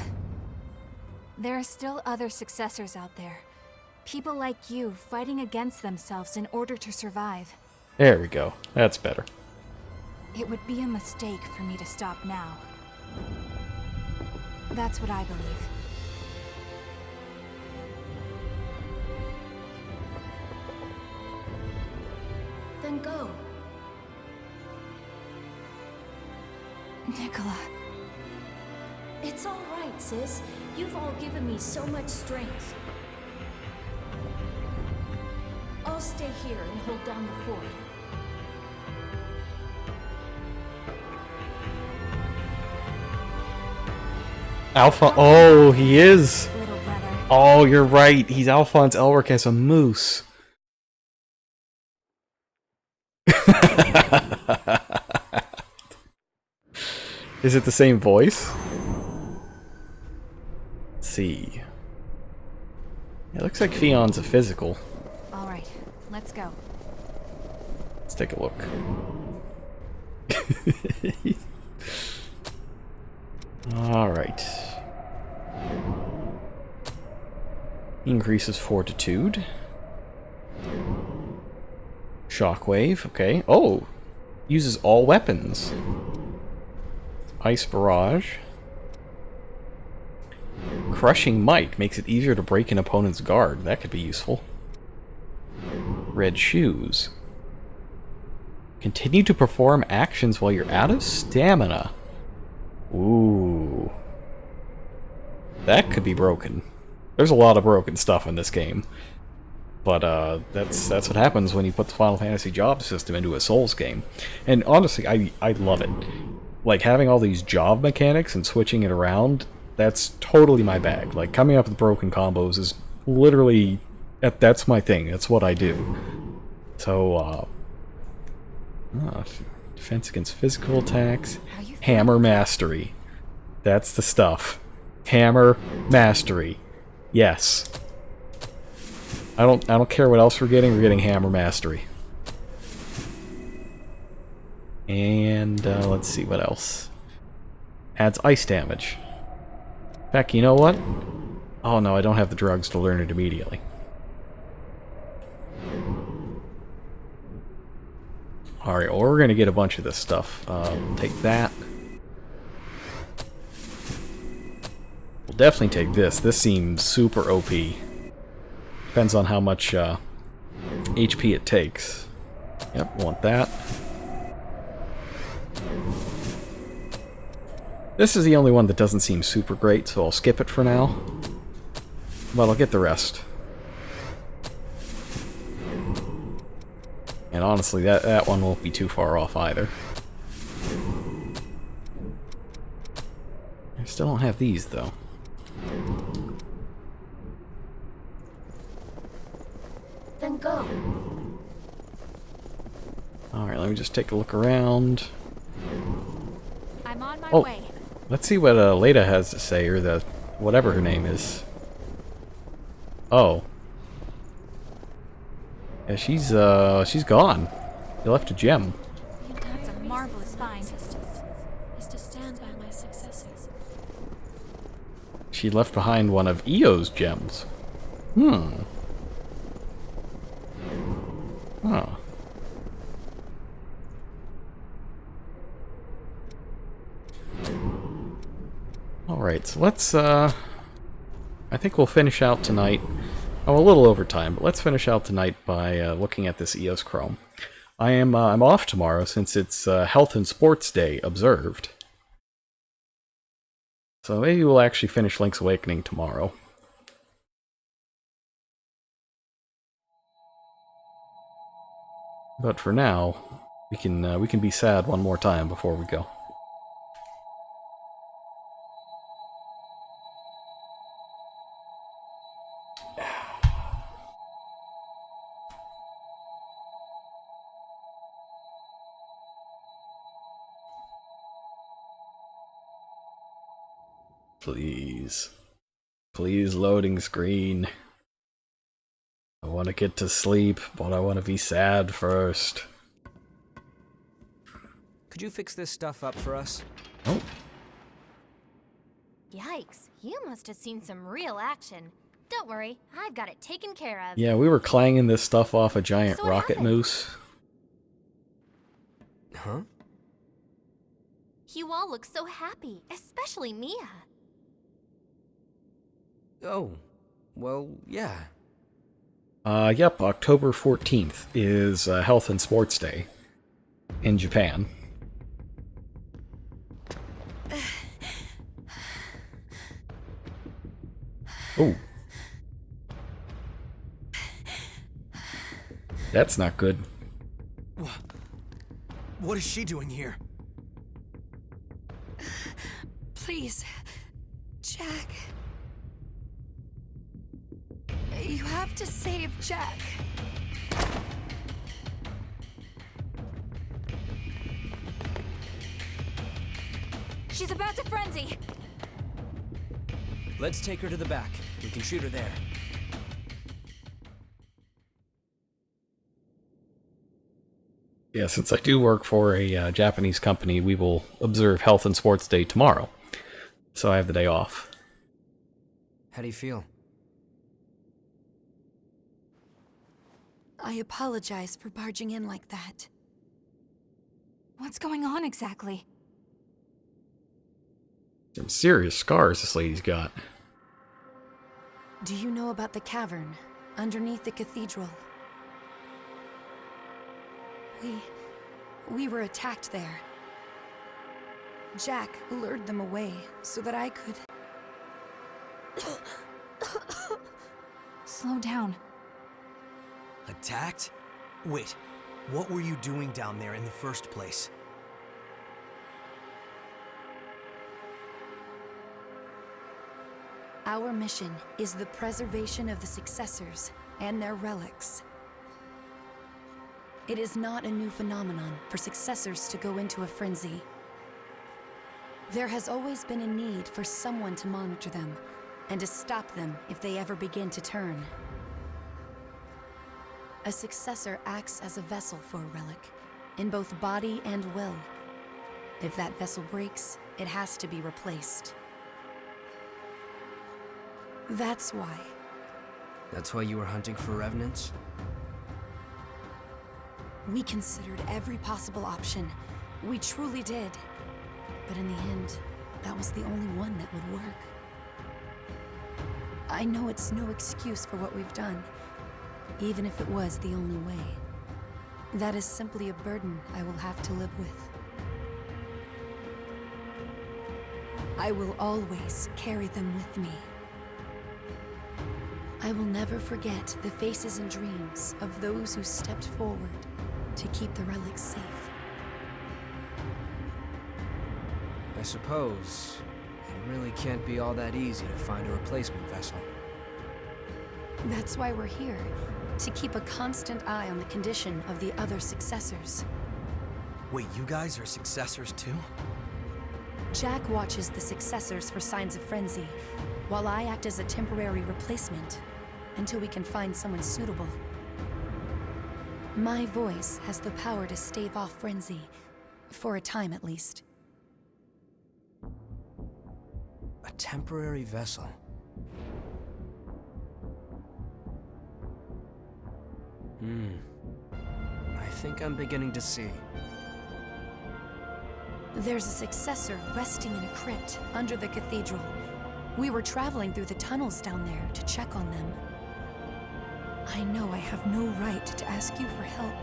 There are still other successors out there. People like you fighting against themselves in order to survive. There we go. That's better. It would be a mistake for me to stop now. That's what I believe. Then go. Nicola. It's all right, sis. You've all given me so much strength. I'll stay here and hold down the fort. Alpha. Oh, he is. Little brother. Oh, you're right. He's Alphonse Elric as a moose. Is it the same voice? Let's see. It looks like Fion's a physical. Alright, let's go. Let's take a look. Alright. Increases fortitude. Shockwave, okay. Oh! Uses all weapons. Ice Barrage. Crushing Might makes it easier to break an opponent's guard. That could be useful. Red Shoes. Continue to perform actions while you're out of stamina. Ooh. That could be broken. There's a lot of broken stuff in this game. But that's what happens when you put the Final Fantasy job system into a Souls game. And honestly, I love it. Like, having all these job mechanics and switching it around, that's totally my bag. Like, coming up with broken combos is literally... That's my thing. That's what I do. So, defense against physical attacks. Hammer Mastery. That's the stuff. Hammer Mastery. Yes. I don't care what else we're getting Hammer Mastery. And let's see what else. Adds ice damage. In fact, you know what? Oh no, I don't have the drugs to learn it immediately. Alright, well, we're gonna get a bunch of this stuff. Take that. We'll definitely take this. This seems super OP. Depends on how much HP it takes. Yep, want that. This is the only one that doesn't seem super great, so I'll skip it for now. But I'll get the rest. And honestly, that one won't be too far off either. I still don't have these, though. Then go. Alright, let me just take a look around. I'm on my Oh, way. let's see what Leda has to say, or the whatever her name is. Oh. Yeah, she's gone. They left a gem. That's a marvelous find. Is to stand by my successors. She left behind one of Eo's gems. Hmm. Oh. Alright, so let's, I think we'll finish out tonight. Oh, a little over time, but let's finish out tonight by looking at this Eos Chrome. I'm off tomorrow since it's Health and Sports Day observed. So maybe we'll actually finish Link's Awakening tomorrow. But for now, we can be sad one more time before we go. Please. Please, loading screen. I want to get to sleep, but I want to be sad first. Could you fix this stuff up for us? Oh. Yikes, you must have seen some real action. Don't worry, I've got it taken care of. Yeah, we were clanging this stuff off a giant So what rocket happened? moose. Huh? You all look so happy, especially Mia. Oh, well, yeah. Yep, October 14th is Health and Sports Day in Japan. Oh. That's not good. What is she doing here? Please, Jack. You have to save Jack. She's about to frenzy! Let's take her to the back. We can shoot her there. Yeah, since I do work for a Japanese company, we will observe Health and Sports Day tomorrow. So I have the day off. How do you feel? I apologize for barging in like that. What's going on exactly? Some serious scars this lady's got. Do you know about the cavern underneath the cathedral? We were attacked there. Jack lured them away so that I could... Slow down. Attacked? Wait, what were you doing down there in the first place? Our mission is the preservation of the successors and their relics. It is not a new phenomenon for successors to go into a frenzy. There has always been a need for someone to monitor them, and to stop them if they ever begin to turn. A successor acts as a vessel for a relic, in both body and will. If that vessel breaks, it has to be replaced. That's why. That's why you were hunting for revenants? We considered every possible option. We truly did. But in the end, that was the only one that would work. I know it's no excuse for what we've done, even if it was the only way. That is simply a burden I will have to live with. I will always carry them with me. I will never forget the faces and dreams of those who stepped forward to keep the relics safe. I suppose it really can't be all that easy to find a replacement vessel. That's why we're here, to keep a constant eye on the condition of the other successors. Wait, you guys are successors too? Jack watches the successors for signs of frenzy, while I act as a temporary replacement, until we can find someone suitable. My voice has the power to stave off frenzy, for a time at least. A temporary vessel. I think I'm beginning to see. There's a successor resting in a crypt under the cathedral. We were traveling through the tunnels down there to check on them. I know I have no right to ask you for help,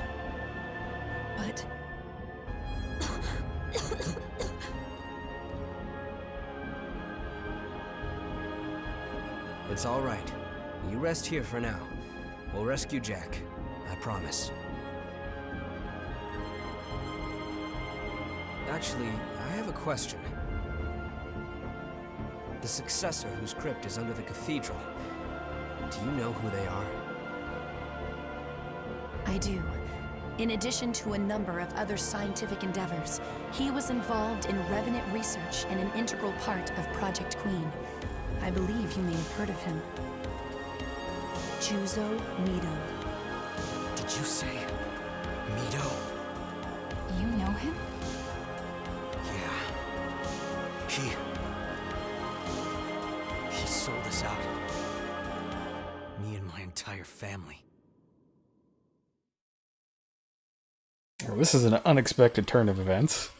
but... It's all right. You rest here for now. We'll rescue Jack. I promise. Actually, I have a question. The successor whose crypt is under the cathedral, do you know who they are? I do. In addition to a number of other scientific endeavors, he was involved in revenant research and an integral part of Project Queen. I believe you may have heard of him. Juzo Mido. Did you say Mido? You know him? Yeah. He sold us out. Me and my entire family. Well, this is an unexpected turn of events.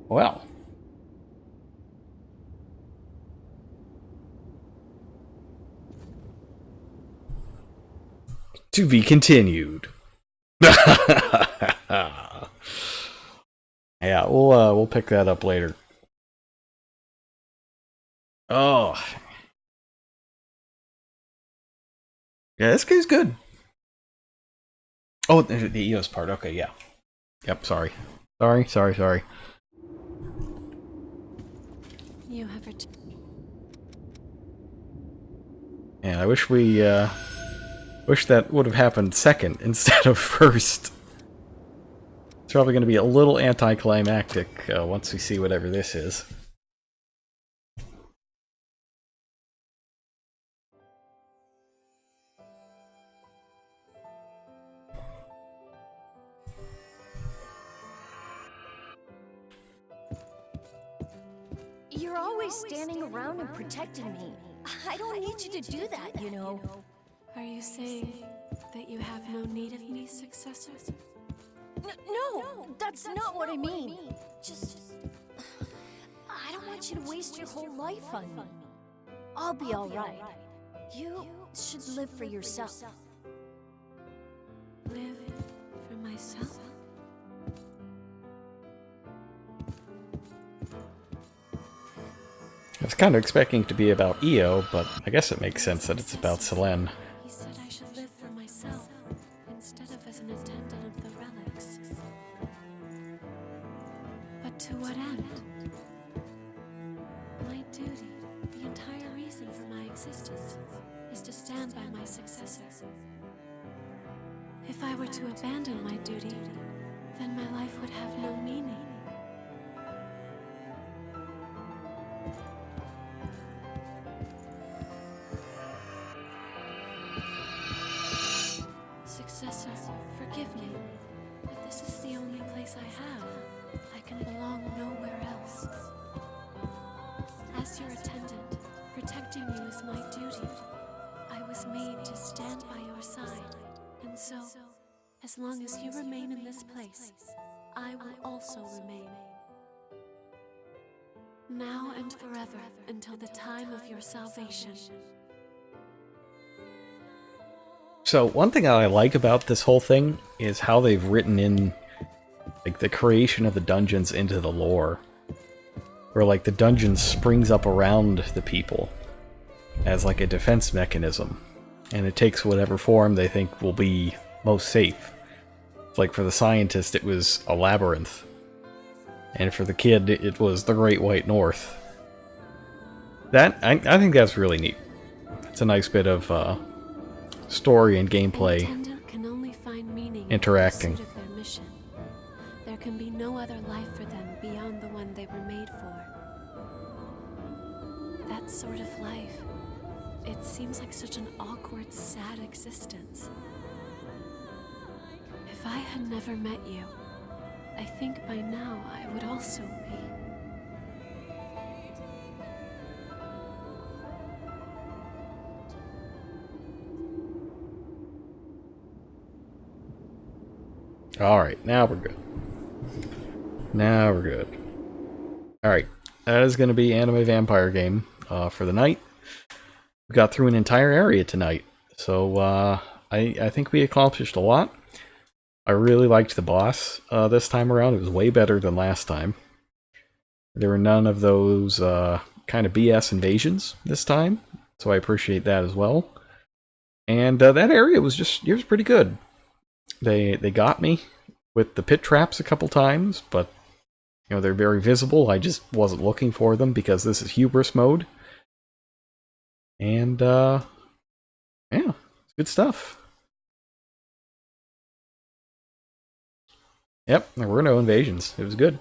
Well. To be continued. Yeah, we'll pick that up later. Oh. Yeah, this guy's good. Oh, the EOS part. Okay, yeah. Yep, sorry. Sorry. You have And I wish we Wish that would have happened second instead of first. It's probably going to be a little anticlimactic once we see whatever this is. You're always standing around and protecting me. I don't need you to do that, you know. Are you saying that you have no need of me, successor? No, that's not what I mean. Just... I don't want you to waste your whole life on me. I'll be alright. You should live for yourself. Live for myself? I was kind of expecting it to be about Io, but I guess it makes sense that it's about Selene. He said I should live for myself, instead of as an attendant of the relics. But to what end? My duty, the entire reason for my existence, is to stand by my successor. If I were to abandon my duty, then my life would have no meaning. Successor, forgive me, but this is the only place I have. I can belong nowhere else. As your attendant, protecting you is my duty. I was made to stand by your side, and so, as long as you remain in this place, I will also remain. Now and forever, until the time of your salvation. So one thing I like about this whole thing is how they've written in like the creation of the dungeons into the lore. Where like the dungeon springs up around the people as like a defense mechanism. And it takes whatever form they think will be most safe. Like for the scientist it was a labyrinth. And for the kid it was the Great White North. That I think that's really neat. It's a nice bit of story and gameplay Can only find meaning interacting. in pursuit of their mission. There can be no other life for them beyond the one they were made for. That sort of life, it seems like such an awkward, sad existence. If I had never met you, I think by now I would also be. Alright, now we're good. Now we're good. Alright, that is going to be Anime Vampire Game for the night. We got through an entire area tonight, so I think we accomplished a lot. I really liked the boss this time around. It was way better than last time. There were none of those kind of BS invasions this time, so I appreciate that as well. And that area was pretty good. They got me with the pit traps a couple times, but you know they're very visible. I just wasn't looking for them because this is hubris mode. And yeah, it's good stuff. Yep, there were no invasions. It was good.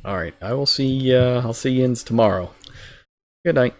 All right, I'll see you tomorrow. Good night.